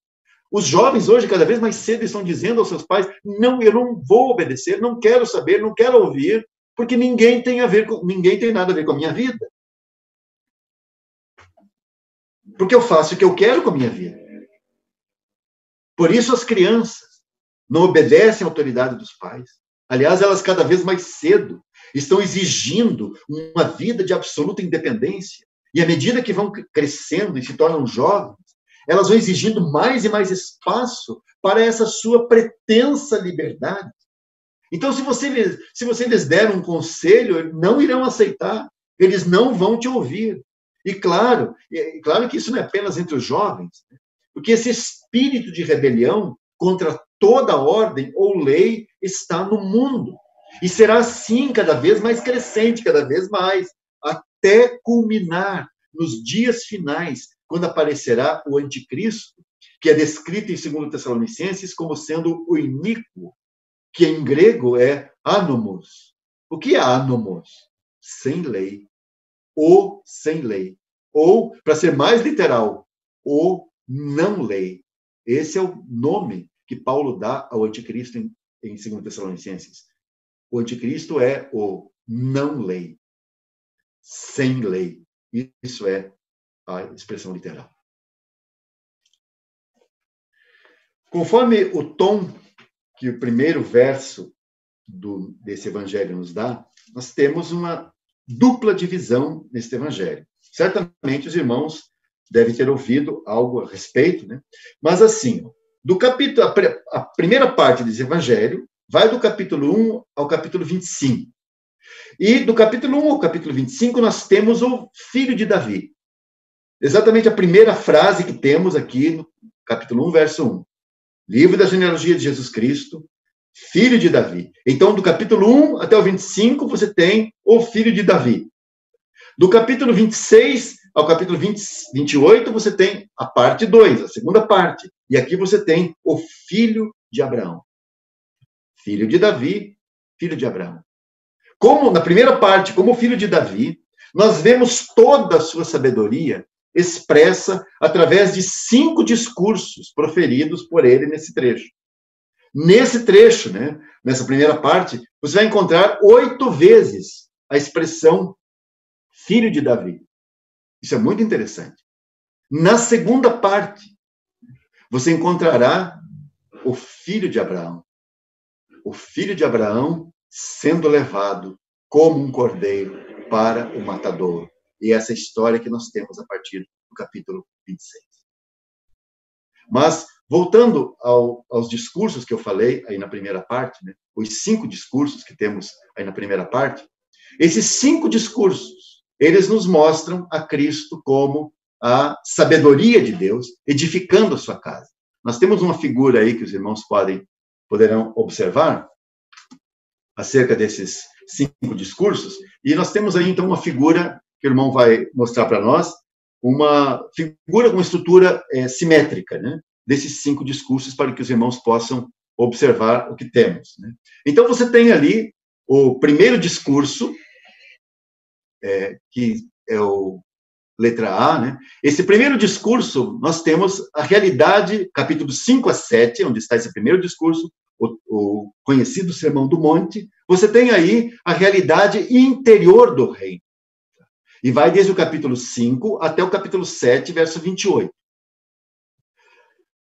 Os jovens hoje, cada vez mais cedo, estão dizendo aos seus pais: não, eu não vou obedecer, não quero saber, não quero ouvir, porque ninguém tem nada a ver com a minha vida. Porque eu faço o que eu quero com a minha vida. Por isso as crianças não obedecem à autoridade dos pais. Aliás, elas cada vez mais cedo estão exigindo uma vida de absoluta independência. E à medida que vão crescendo e se tornam jovens, elas vão exigindo mais e mais espaço para essa sua pretensa liberdade. Então, se você lhes der um conselho, eles não irão aceitar. Eles não vão te ouvir. E claro que isso não é apenas entre os jovens, porque esse espírito de rebelião contra toda ordem ou lei está no mundo. E será assim cada vez mais crescente, cada vez mais, até culminar nos dias finais, quando aparecerá o anticristo, que é descrito em 2 Tessalonicenses como sendo o iníquo, que em grego é anomos. O que é anomos? Sem lei. O sem lei. Ou, para ser mais literal, o não lei. Esse é o nome que Paulo dá ao anticristo em 2 Tessalonicenses. O anticristo é o não lei, sem lei. Isso é a expressão literal. Conforme o tom que o primeiro verso desse evangelho nos dá, nós temos uma dupla divisão neste evangelho. Certamente os irmãos devem ter ouvido algo a respeito, né? Mas assim, a primeira parte desse evangelho vai do capítulo 1 ao capítulo 25. E do capítulo 1 ao capítulo 25 nós temos o filho de Davi. Exatamente a primeira frase que temos aqui no capítulo 1, verso 1. Livro da genealogia de Jesus Cristo, filho de Davi. Então, do capítulo 1 até o 25, você tem o filho de Davi. Do capítulo 26 ao capítulo 28, você tem a parte 2, a segunda parte. E aqui você tem o filho de Abraão. Filho de Davi, filho de Abraão. Como na primeira parte, como filho de Davi, nós vemos toda a sua sabedoria expressa através de 5 discursos proferidos por ele nesse trecho. Nesse trecho, né, nessa primeira parte, você vai encontrar 8 vezes a expressão filho de Davi. Isso é muito interessante. Na segunda parte, você encontrará o filho de Abraão. O filho de Abraão sendo levado como um cordeiro para o matadouro. E essa história que nós temos a partir do capítulo 26. Mas, voltando aos discursos que eu falei aí na primeira parte, né, os 5 discursos que temos aí na primeira parte, esses 5 discursos, eles nos mostram a Cristo como a sabedoria de Deus, edificando a sua casa. Nós temos uma figura aí que os irmãos poderão observar acerca desses 5 discursos, e nós temos aí, então, uma figura que o irmão vai mostrar para nós, uma figura com uma estrutura simétrica, né, desses 5 discursos, para que os irmãos possam observar o que temos. Né? Então, você tem ali o primeiro discurso, que é o letra A, né? Esse primeiro discurso, nós temos a realidade, capítulos 5 a 7, onde está esse primeiro discurso, o conhecido Sermão do Monte, você tem aí a realidade interior do reino. E vai desde o capítulo 5 até o capítulo 7, verso 28.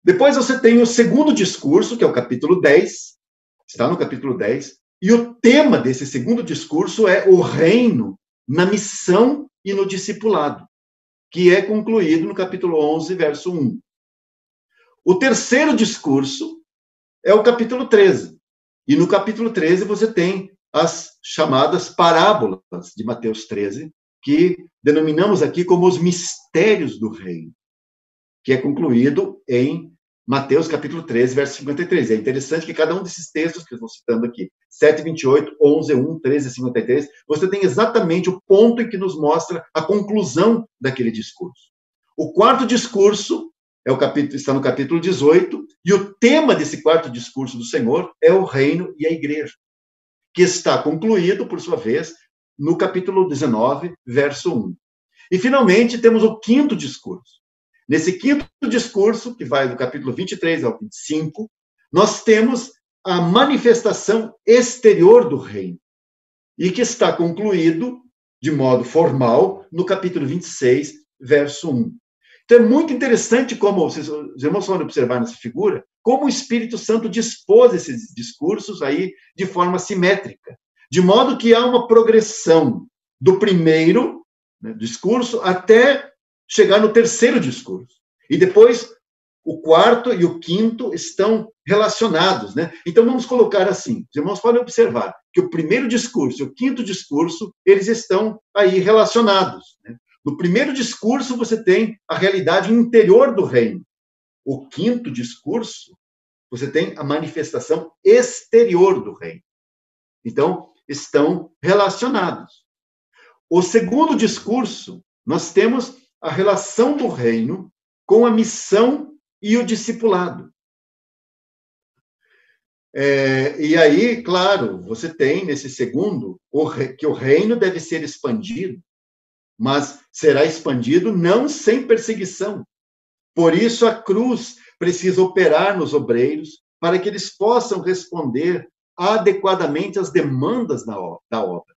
Depois você tem o segundo discurso, que é o capítulo 10, está no capítulo 10, e o tema desse segundo discurso é o reino na missão e no discipulado, que é concluído no capítulo 11, verso 1. O terceiro discurso é o capítulo 13. E no capítulo 13 você tem as chamadas parábolas de Mateus 13, que denominamos aqui como os mistérios do reino, que é concluído em Mateus capítulo 13, verso 53. É interessante que cada um desses textos que eu estou citando aqui, 7, 28, 11, 1, 13, 53, você tem exatamente o ponto em que nos mostra a conclusão daquele discurso. O quarto discurso está no capítulo 18, e o tema desse quarto discurso do Senhor é o reino e a igreja, que está concluído, por sua vez, no capítulo 19, verso 1. E, finalmente, temos o quinto discurso. Nesse quinto discurso, que vai do capítulo 23 ao 25, nós temos a manifestação exterior do reino, e que está concluído, de modo formal, no capítulo 26, verso 1. Então, é muito interessante como, os irmãos vão observar nessa figura, como o Espírito Santo dispôs esses discursos aí de forma simétrica, de modo que há uma progressão do primeiro, né, discurso até chegar no terceiro discurso. E depois, o quarto e o quinto estão relacionados, né? Então, vamos colocar assim, os irmãos podem observar que o primeiro discurso e o quinto discurso, eles estão aí relacionados, né? No primeiro discurso, você tem a realidade interior do reino. O quinto discurso, você tem a manifestação exterior do reino. Então, estão relacionados. O segundo discurso, nós temos a relação do reino com a missão e o discipulado. E aí, claro, você tem nesse segundo que o reino deve ser expandido, mas será expandido não sem perseguição. Por isso, a cruz precisa operar nos obreiros para que eles possam responder adequadamente às demandas da obra.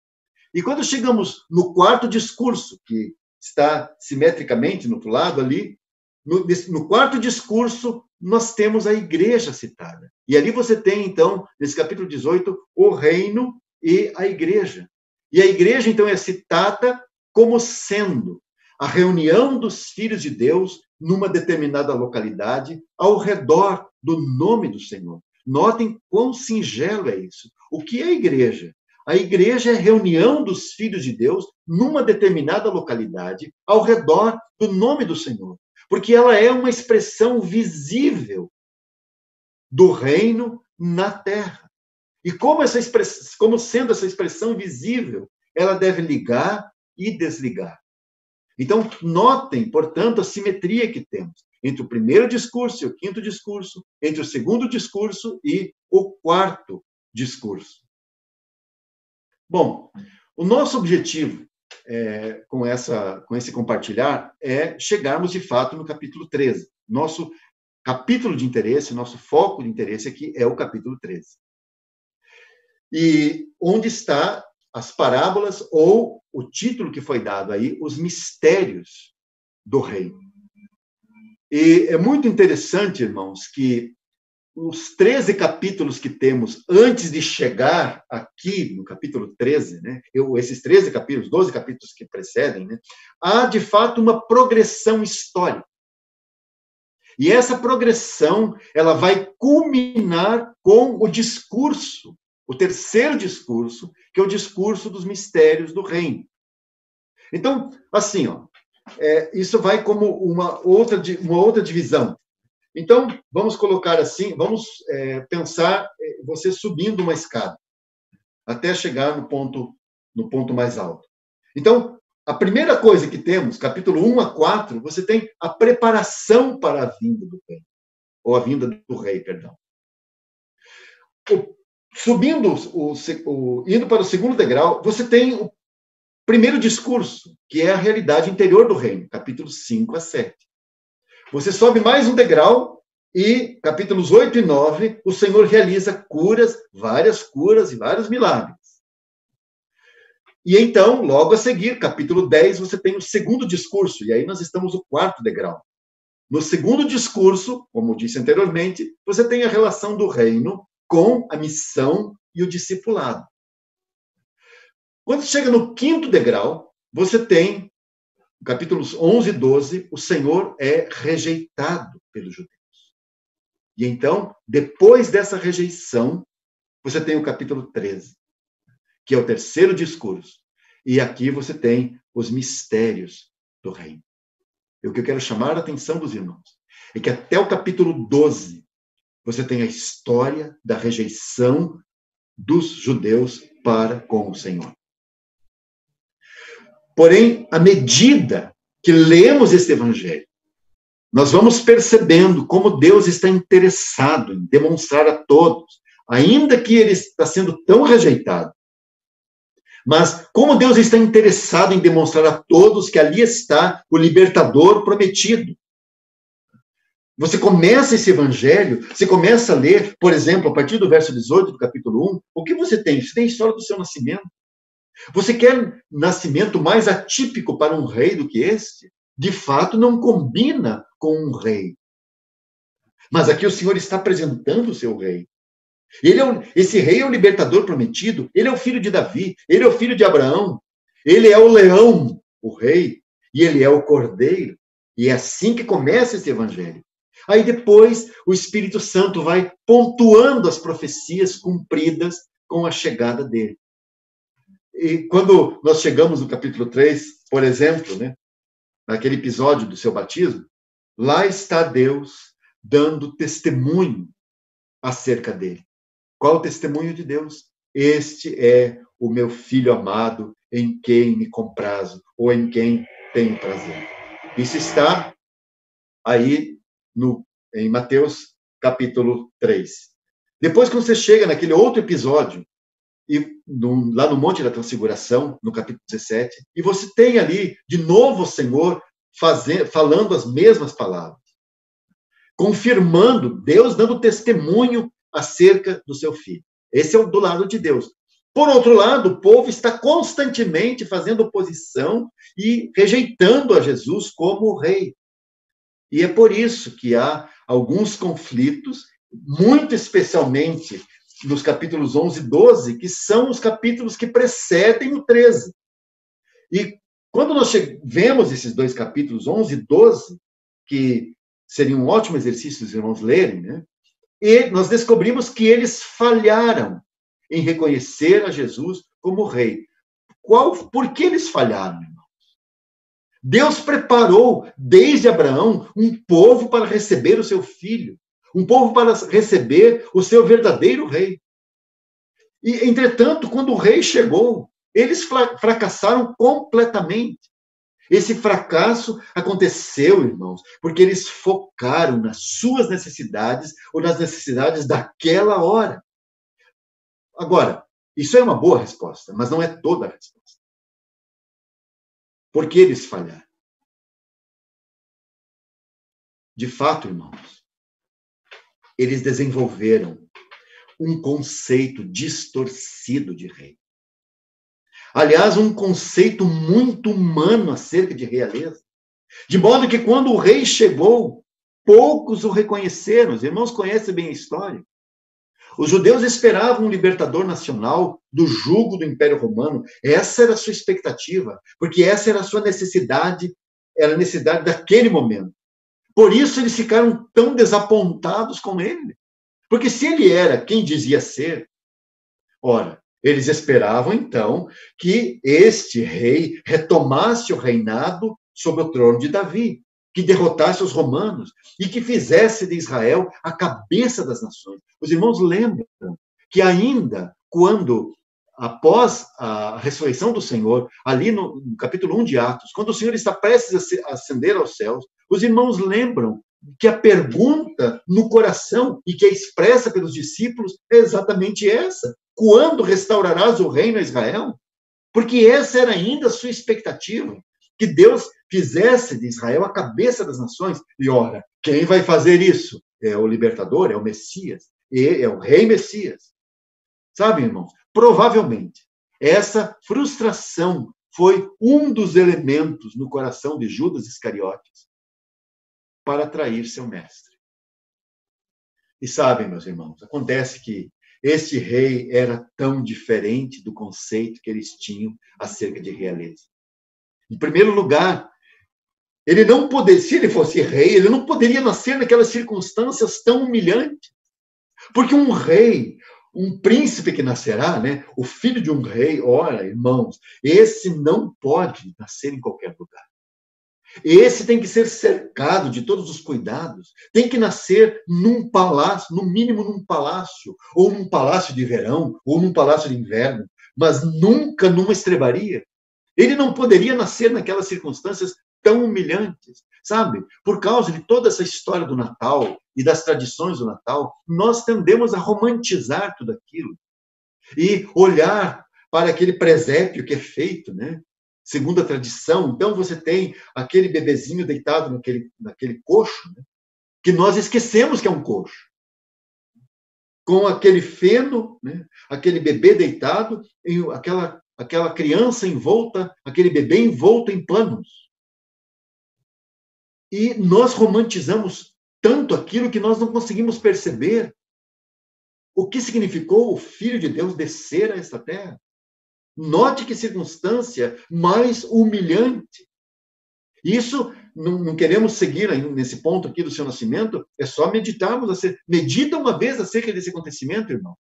E quando chegamos no quarto discurso, que está simetricamente no outro lado ali, no quarto discurso, nós temos a igreja citada. E ali você tem, então, nesse capítulo 18, o reino e a igreja. E a igreja, então, é citada como sendo a reunião dos filhos de Deus numa determinada localidade ao redor do nome do Senhor. Notem quão singelo é isso. O que é a igreja? A igreja é a reunião dos filhos de Deus numa determinada localidade ao redor do nome do Senhor, porque ela é uma expressão visível do reino na terra. E como sendo essa expressão visível, ela deve ligar e desligar. Então, notem, portanto, a simetria que temos entre o primeiro discurso e o quinto discurso, entre o segundo discurso e o quarto discurso. Bom, o nosso objetivo com esse compartilhar é chegarmos, de fato, no capítulo 13. Nosso capítulo de interesse, nosso foco de interesse aqui é o capítulo 13. E onde está as parábolas, ou o título que foi dado aí, os mistérios do reino. E é muito interessante, irmãos, que os 13 capítulos que temos antes de chegar aqui no capítulo 13, né? Esses 13 capítulos, 12 capítulos que precedem, né? Há, de fato, uma progressão histórica. E essa progressão, ela vai culminar com o discurso, o terceiro discurso, que é o discurso dos mistérios do reino. Então, assim, ó, isso vai como uma outra divisão. Então, vamos colocar assim, vamos pensar você subindo uma escada, até chegar no ponto mais alto. Então, a primeira coisa que temos, capítulo 1 a 4, você tem a preparação para a vinda do rei, ou a vinda do rei, perdão. Indo para o segundo degrau, você tem o primeiro discurso, que é a realidade interior do reino, capítulos 5 a 7. Você sobe mais um degrau e, capítulos 8 e 9, o Senhor realiza curas, várias curas e vários milagres. E então, logo a seguir, capítulo 10, você tem o segundo discurso, e aí nós estamos no quarto degrau. No segundo discurso, como disse anteriormente, você tem a relação do reino com a missão e o discipulado. Quando chega no quinto degrau, você tem, capítulos 11 e 12, o Senhor é rejeitado pelos judeus. E então, depois dessa rejeição, você tem o capítulo 13, que é o terceiro discurso. E aqui você tem os mistérios do reino. E o que eu quero chamar a atenção dos irmãos é que até o capítulo 12, você tem a história da rejeição dos judeus para com o Senhor. Porém, à medida que lemos este evangelho, nós vamos percebendo como Deus está interessado em demonstrar a todos, ainda que ele está sendo tão rejeitado, mas como Deus está interessado em demonstrar a todos que ali está o libertador prometido. Você começa esse evangelho, você começa a ler, por exemplo, a partir do verso 18 do capítulo 1, o que você tem? Você tem a história do seu nascimento. Você quer nascimento mais atípico para um rei do que este? De fato, não combina com um rei. Mas aqui o Senhor está apresentando o seu rei. Esse rei é o libertador prometido, ele é o filho de Davi, ele é o filho de Abraão, ele é o leão, o rei, e ele é o cordeiro. E é assim que começa esse evangelho. Aí depois o Espírito Santo vai pontuando as profecias cumpridas com a chegada dele. E quando nós chegamos no capítulo 3, por exemplo, né, naquele episódio do seu batismo, lá está Deus dando testemunho acerca dele. Qual o testemunho de Deus? Este é o meu filho amado, em quem me comprazo, ou em quem tenho prazer. Isso está aí em Mateus capítulo 3. Depois, quando você chega naquele outro episódio, lá no Monte da Transfiguração, no capítulo 17, e você tem ali, de novo, o Senhor falando as mesmas palavras, confirmando, Deus dando testemunho acerca do seu filho. Esse é do lado de Deus. Por outro lado, o povo está constantemente fazendo oposição e rejeitando a Jesus como rei. E é por isso que há alguns conflitos, muito especialmente nos capítulos 11 e 12, que são os capítulos que precedem o 13. E quando nós vemos esses dois capítulos, 11 e 12, que seria um ótimo exercício os irmãos lerem, né? E nós descobrimos que eles falharam em reconhecer a Jesus como rei. Por que eles falharam, irmãos? Deus preparou, desde Abraão, um povo para receber o seu filho, um povo para receber o seu verdadeiro rei. E, entretanto, quando o rei chegou, eles fracassaram completamente. Esse fracasso aconteceu, irmãos, porque eles focaram nas suas necessidades ou nas necessidades daquela hora. Agora, isso é uma boa resposta, mas não é toda a resposta. Por que eles falharam? De fato, irmãos, eles desenvolveram um conceito distorcido de rei. Aliás, um conceito muito humano acerca de realeza. De modo que quando o rei chegou, poucos o reconheceram. Os irmãos conhecem bem a história. Os judeus esperavam um libertador nacional do jugo do Império Romano. Essa era a sua expectativa, porque essa era a sua necessidade, era a necessidade daquele momento. Por isso eles ficaram tão desapontados com ele. Porque se ele era quem dizia ser, ora, eles esperavam então que este rei retomasse o reinado sobre o trono de Davi, que derrotasse os romanos e que fizesse de Israel a cabeça das nações. Os irmãos lembram que ainda quando, após a ressurreição do Senhor, ali no capítulo 1 de Atos, quando o Senhor está prestes a ascender aos céus, os irmãos lembram que a pergunta no coração e que é expressa pelos discípulos é exatamente essa: quando restaurarás o reino a Israel? Porque essa era ainda a sua expectativa, que Deus fizesse de Israel a cabeça das nações. E ora, quem vai fazer isso? É o libertador, é o Messias, é o rei Messias. Sabe, irmãos? Provavelmente, essa frustração foi um dos elementos no coração de Judas Iscariotes para atrair seu mestre. E sabem, meus irmãos, acontece que este rei era tão diferente do conceito que eles tinham acerca de realeza. Em primeiro lugar, ele não poderia, se ele fosse rei, ele não poderia nascer naquelas circunstâncias tão humilhantes. Porque um rei, um príncipe que nascerá, né, o filho de um rei, ora, irmãos, esse não pode nascer em qualquer lugar. Esse tem que ser cercado de todos os cuidados, tem que nascer num palácio, no mínimo num palácio, ou num palácio de verão, ou num palácio de inverno, mas nunca numa estrebaria. Ele não poderia nascer naquelas circunstâncias tão humilhantes, sabe? Por causa de toda essa história do Natal e das tradições do Natal, nós tendemos a romantizar tudo aquilo e olhar para aquele presépio que é feito, né? Segundo a tradição. Então, você tem aquele bebezinho deitado naquele coxo, né? Que nós esquecemos que é um coxo. Com aquele feno, né? Aquele bebê deitado, e aquela criança envolta, aquele bebê envolto em panos. E nós romantizamos tanto aquilo que nós não conseguimos perceber o que significou o Filho de Deus descer a esta terra. Note que circunstância mais humilhante. Isso, não queremos seguir nesse ponto aqui do seu nascimento, é só meditarmos. Medita uma vez acerca desse acontecimento, irmão.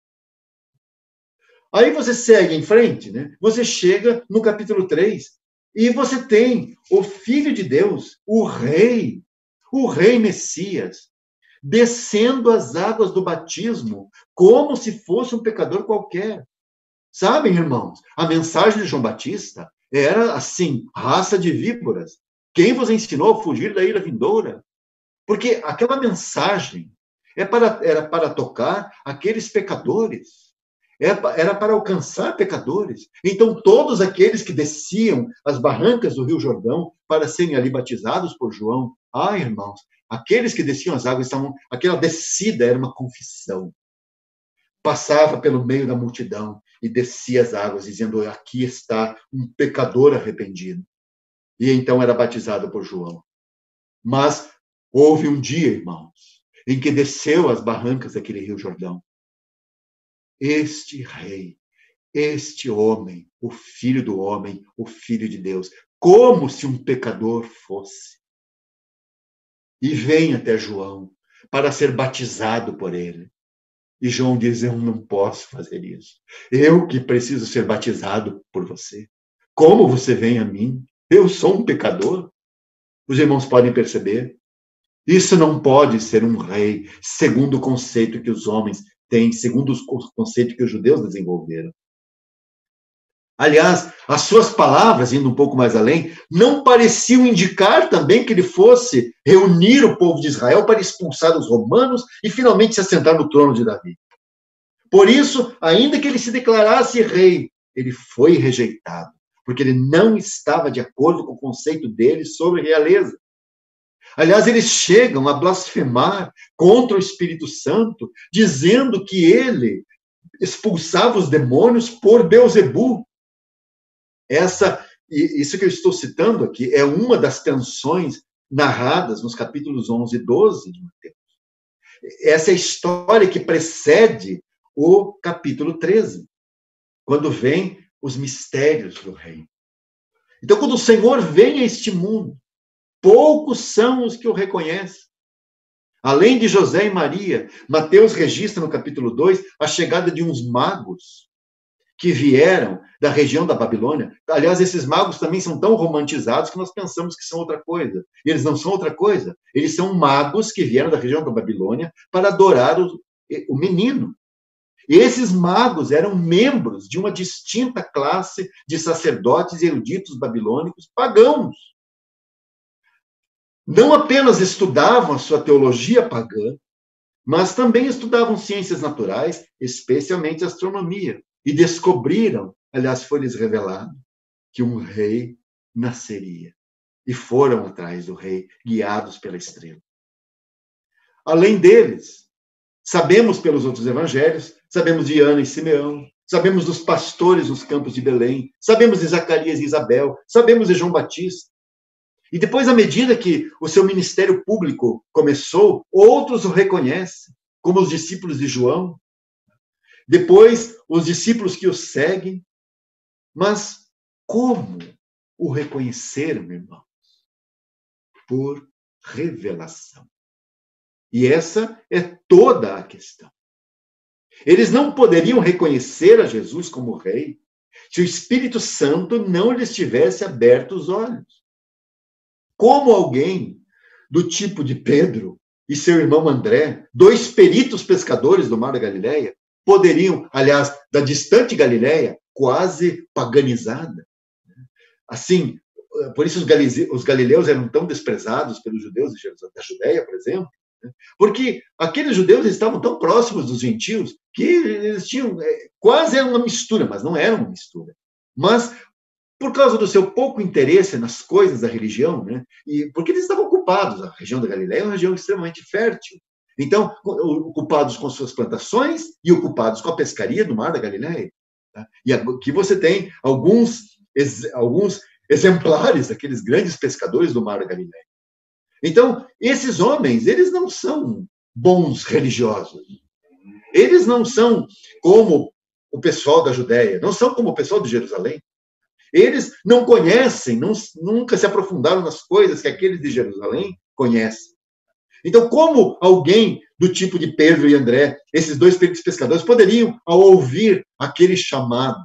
Aí você segue em frente, né? Você chega no capítulo 3, e você tem o Filho de Deus, o Rei Messias, descendo as águas do batismo, como se fosse um pecador qualquer. Sabem, irmãos, a mensagem de João Batista era assim: raça de víboras, quem vos ensinou a fugir da ira vindoura? Porque aquela mensagem era para tocar aqueles pecadores, era para alcançar pecadores. Então, todos aqueles que desciam as barrancas do Rio Jordão para serem ali batizados por João, irmãos, aqueles que desciam as águas, aquela descida era uma confissão. Passava pelo meio da multidão e descia as águas, dizendo: aqui está um pecador arrependido. E então era batizado por João. Mas houve um dia, irmãos, em que desceu as barrancas daquele Rio Jordão. Este rei, este homem, o Filho do homem, o Filho de Deus, como se um pecador fosse. E vem até João para ser batizado por ele. E João diz: eu não posso fazer isso. Eu que preciso ser batizado por você. Como você vem a mim? Eu sou um pecador. Os irmãos podem perceber. Isso não pode ser um rei, segundo o conceito que os homens têm, segundo o conceito que os judeus desenvolveram. Aliás, as suas palavras, indo um pouco mais além, não pareciam indicar também que ele fosse reunir o povo de Israel para expulsar os romanos e finalmente se assentar no trono de Davi. Por isso, ainda que ele se declarasse rei, ele foi rejeitado, porque ele não estava de acordo com o conceito dele sobre realeza. Aliás, eles chegam a blasfemar contra o Espírito Santo, dizendo que ele expulsava os demônios por Beelzebul. Isso que eu estou citando aqui é uma das canções narradas nos capítulos 11 e 12 de Mateus. Essa é a história que precede o capítulo 13, quando vem os mistérios do reino. Então, quando o Senhor vem a este mundo, poucos são os que o reconhecem. Além de José e Maria, Mateus registra no capítulo 2 a chegada de uns magos que vieram da região da Babilônia. Aliás, esses magos também são tão romantizados que nós pensamos que são outra coisa. Eles não são outra coisa. Eles são magos que vieram da região da Babilônia para adorar o menino. E esses magos eram membros de uma distinta classe de sacerdotes e eruditos babilônicos pagãos. Não apenas estudavam a sua teologia pagã, mas também estudavam ciências naturais, especialmente astronomia. E descobriram, aliás, foi-lhes revelado, que um rei nasceria. E foram atrás do rei, guiados pela estrela. Além deles, sabemos pelos outros evangelhos, sabemos de Ana e Simeão, sabemos dos pastores nos campos de Belém, sabemos de Zacarias e Isabel, sabemos de João Batista. E depois, à medida que o seu ministério público começou, outros o reconhecem, como os discípulos de João. Depois, os discípulos que o seguem. Mas como o reconhecer, meu irmão? Por revelação. E essa é toda a questão. Eles não poderiam reconhecer a Jesus como rei se o Espírito Santo não lhes tivesse aberto os olhos. Como alguém do tipo de Pedro e seu irmão André, dois peritos pescadores do Mar da Galileia, poderiam, aliás, da distante Galileia, quase paganizada. Assim, por isso os galileus eram tão desprezados pelos judeus da Judéia, por exemplo, porque aqueles judeus estavam tão próximos dos gentios que eles tinham quase era uma mistura, mas não era uma mistura. Mas por causa do seu pouco interesse nas coisas da religião, né? E porque eles estavam ocupados, a região da Galileia é uma região extremamente fértil. Então, ocupados com suas plantações e ocupados com a pescaria do Mar da Galileia. Tá? E aqui você tem alguns exemplares daqueles grandes pescadores do Mar da Galileia. Então, esses homens, eles não são bons religiosos. Eles não são como o pessoal da Judéia, não são como o pessoal de Jerusalém. Eles não conhecem, nunca se aprofundaram nas coisas que aqueles de Jerusalém conhecem. Então, como alguém do tipo de Pedro e André, esses dois pescadores, poderiam, ao ouvir aquele chamado,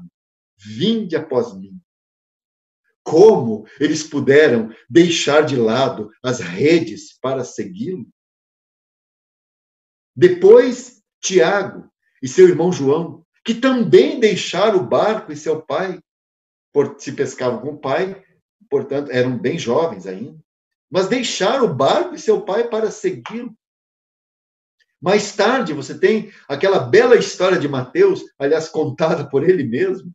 vinde após mim, como eles puderam deixar de lado as redes para segui-lo? Depois, Tiago e seu irmão João, que também deixaram o barco e seu pai, se pescavam com o pai, portanto, eram bem jovens ainda, mas deixaram o barco e seu pai para segui-lo. Mais tarde, você tem aquela bela história de Mateus, aliás, contada por ele mesmo,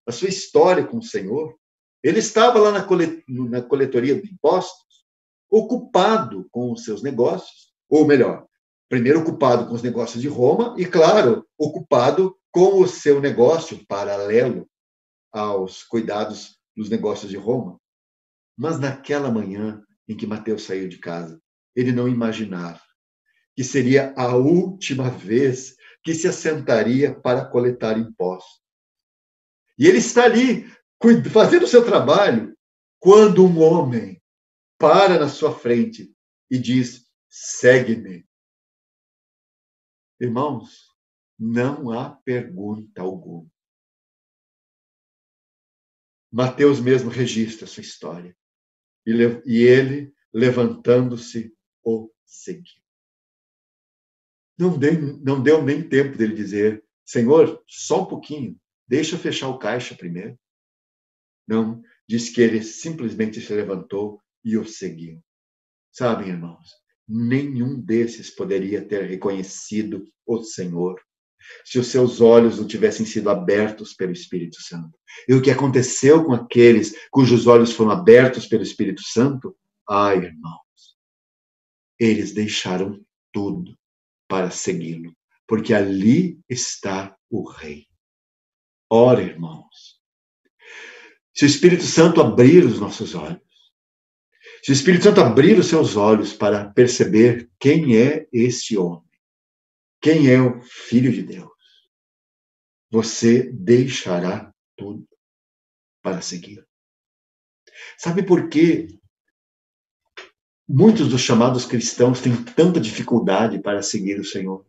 a sua história com o Senhor. Ele estava lá na coletoria de impostos, ocupado com os seus negócios, ou melhor, primeiro ocupado com os negócios de Roma e, claro, ocupado com o seu negócio paralelo aos cuidados dos negócios de Roma. Mas naquela manhã em que Mateus saiu de casa, ele não imaginava que seria a última vez que se assentaria para coletar impostos. E ele está ali, fazendo o seu trabalho, quando um homem para na sua frente e diz, segue-me. Irmãos, não há pergunta alguma. Mateus mesmo registra a sua história. E ele, levantando-se, o seguiu. Não deu nem tempo dele dizer, Senhor, só um pouquinho, deixa eu fechar o caixa primeiro. Não, diz que ele simplesmente se levantou e o seguiu. Sabem, irmãos, nenhum desses poderia ter reconhecido o Senhor se os seus olhos não tivessem sido abertos pelo Espírito Santo. E o que aconteceu com aqueles cujos olhos foram abertos pelo Espírito Santo? Ai, irmãos, eles deixaram tudo para segui-lo, porque ali está o Rei. Ora, irmãos, se o Espírito Santo abrir os nossos olhos, se o Espírito Santo abrir os seus olhos para perceber quem é este homem, quem é o Filho de Deus, você deixará tudo para seguir. Sabe por que muitos dos chamados cristãos têm tanta dificuldade para seguir o Senhor?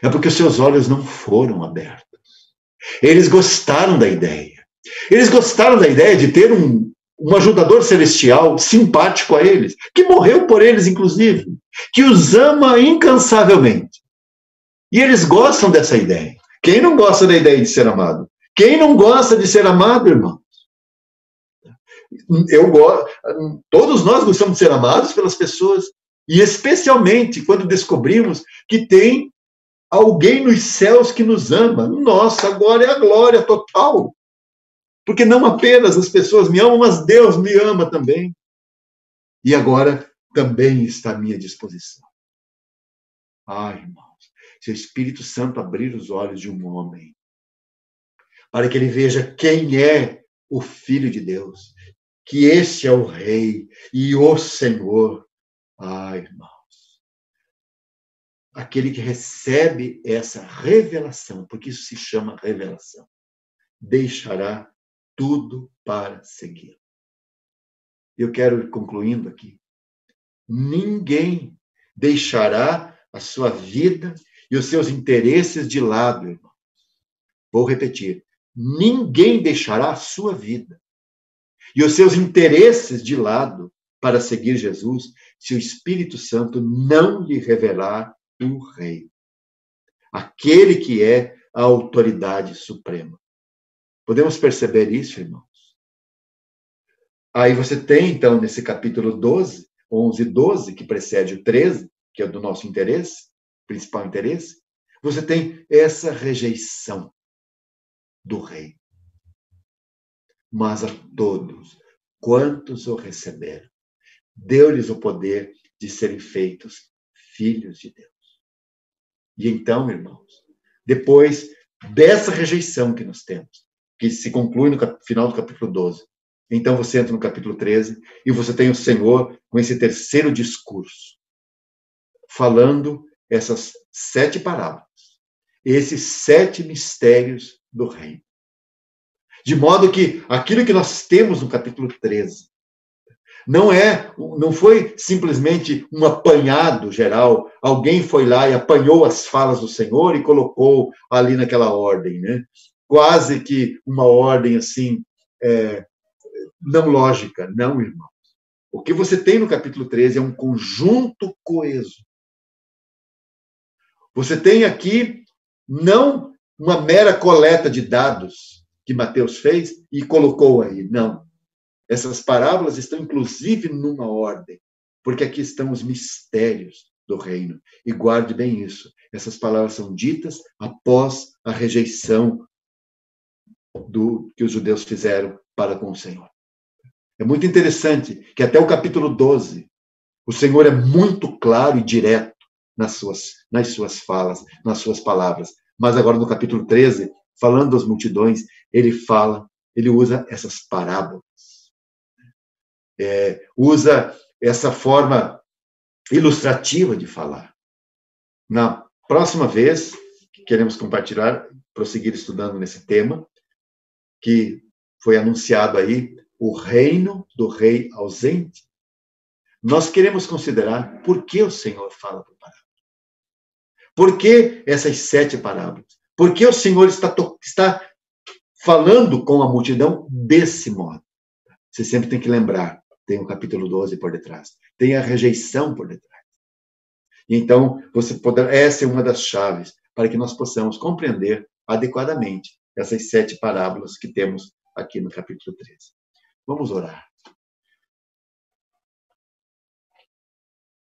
É porque os seus olhos não foram abertos. Eles gostaram da ideia. Eles gostaram da ideia de ter um ajudador celestial simpático a eles, que morreu por eles, inclusive, que os ama incansavelmente. E eles gostam dessa ideia. Quem não gosta da ideia de ser amado? Quem não gosta de ser amado, irmão? Todos nós gostamos de ser amados pelas pessoas, e especialmente quando descobrimos que tem alguém nos céus que nos ama. Nossa, agora é a glória total. Porque não apenas as pessoas me amam, mas Deus me ama também. E agora também está à minha disposição. Ai, irmãos, se o Espírito Santo abrir os olhos de um homem, para que ele veja quem é o Filho de Deus, que este é o Rei e o Senhor. Ai, irmãos, aquele que recebe essa revelação, porque isso se chama revelação, deixará tudo para seguir. Eu quero ir concluindo aqui. Ninguém deixará a sua vida e os seus interesses de lado, irmão. Vou repetir. Ninguém deixará a sua vida e os seus interesses de lado para seguir Jesus se o Espírito Santo não lhe revelar o Rei. Aquele que é a autoridade suprema. Podemos perceber isso, irmãos? Aí você tem, então, nesse capítulo 12, 11 e 12, que precede o 13, que é do nosso interesse, principal interesse, você tem essa rejeição do Rei. Mas a todos, quantos o receberam, deu-lhes o poder de serem feitos filhos de Deus. E então, irmãos, depois dessa rejeição que nós temos, que se conclui no final do capítulo 12, então você entra no capítulo 13 e você tem o Senhor com esse terceiro discurso, falando essas 7 parábolas, esses 7 mistérios do reino. De modo que aquilo que nós temos no capítulo 13 não foi simplesmente um apanhado geral, alguém foi lá e apanhou as falas do Senhor e colocou ali naquela ordem, né? Quase que uma ordem assim, não lógica, não, irmão. O que você tem no capítulo 13 é um conjunto coeso. Você tem aqui não uma mera coleta de dados que Mateus fez e colocou aí, não. Essas parábolas estão, inclusive, numa ordem, porque aqui estão os mistérios do reino. E guarde bem isso. Essas palavras são ditas após a rejeição que os judeus fizeram para com o Senhor. É muito interessante que até o capítulo 12, o Senhor é muito claro e direto nas suas falas, nas suas palavras. Mas agora no capítulo 13, falando das multidões, ele usa essas parábolas. Usa essa forma ilustrativa de falar. Na próxima vez, que queremos compartilhar, prosseguir estudando nesse tema, que foi anunciado aí, o reino do rei ausente, nós queremos considerar por que o Senhor fala por parábola. Por que essas 7 parábolas? Por que o Senhor está falando com a multidão desse modo? Você sempre tem que lembrar, tem o capítulo 12 por detrás, tem a rejeição por detrás. Então, essa é uma das chaves para que nós possamos compreender adequadamente essas 7 parábolas que temos aqui no capítulo 13. Vamos orar.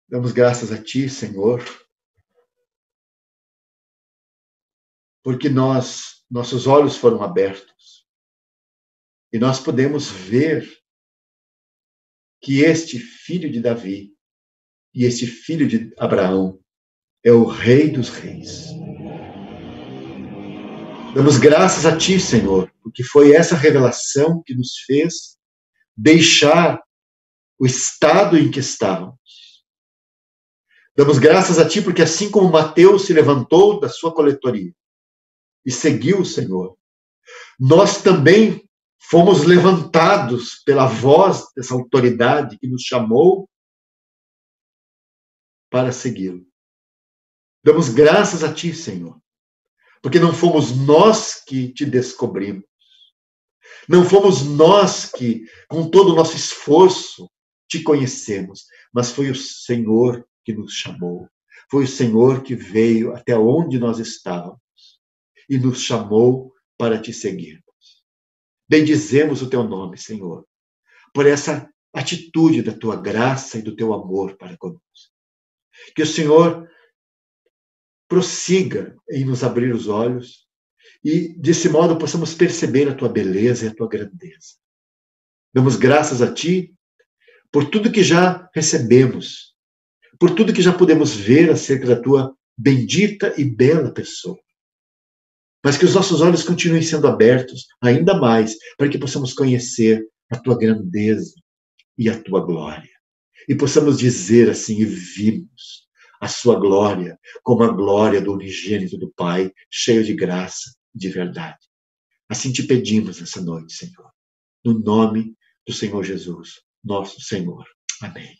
Damos graças a Ti, Senhor, porque nossos olhos foram abertos e nós podemos ver que este filho de Davi e este filho de Abraão é o Rei dos Reis. Damos graças a Ti, Senhor, porque foi essa revelação que nos fez deixar o estado em que estávamos. Damos graças a Ti porque assim como Mateus se levantou da sua coletoria e seguiu o Senhor, nós também fomos levantados pela voz dessa autoridade que nos chamou para segui-lo. Damos graças a Ti, Senhor, porque não fomos nós que Te descobrimos. Não fomos nós que, com todo o nosso esforço, Te conhecemos, mas foi o Senhor que nos chamou. Foi o Senhor que veio até onde nós estávamos e nos chamou para Te seguirmos. Bendizemos o Teu nome, Senhor, por essa atitude da Tua graça e do Teu amor para conosco. Que o Senhor prossiga em nos abrir os olhos e, desse modo, possamos perceber a Tua beleza e a Tua grandeza. Damos graças a Ti por tudo que já recebemos, por tudo que já podemos ver acerca da Tua bendita e bela pessoa. Mas que os nossos olhos continuem sendo abertos ainda mais, para que possamos conhecer a Tua grandeza e a Tua glória. E possamos dizer assim, e vimos a Sua glória como a glória do unigênito do Pai, cheio de graça e de verdade. Assim Te pedimos essa noite, Senhor, no nome do Senhor Jesus, nosso Senhor. Amém.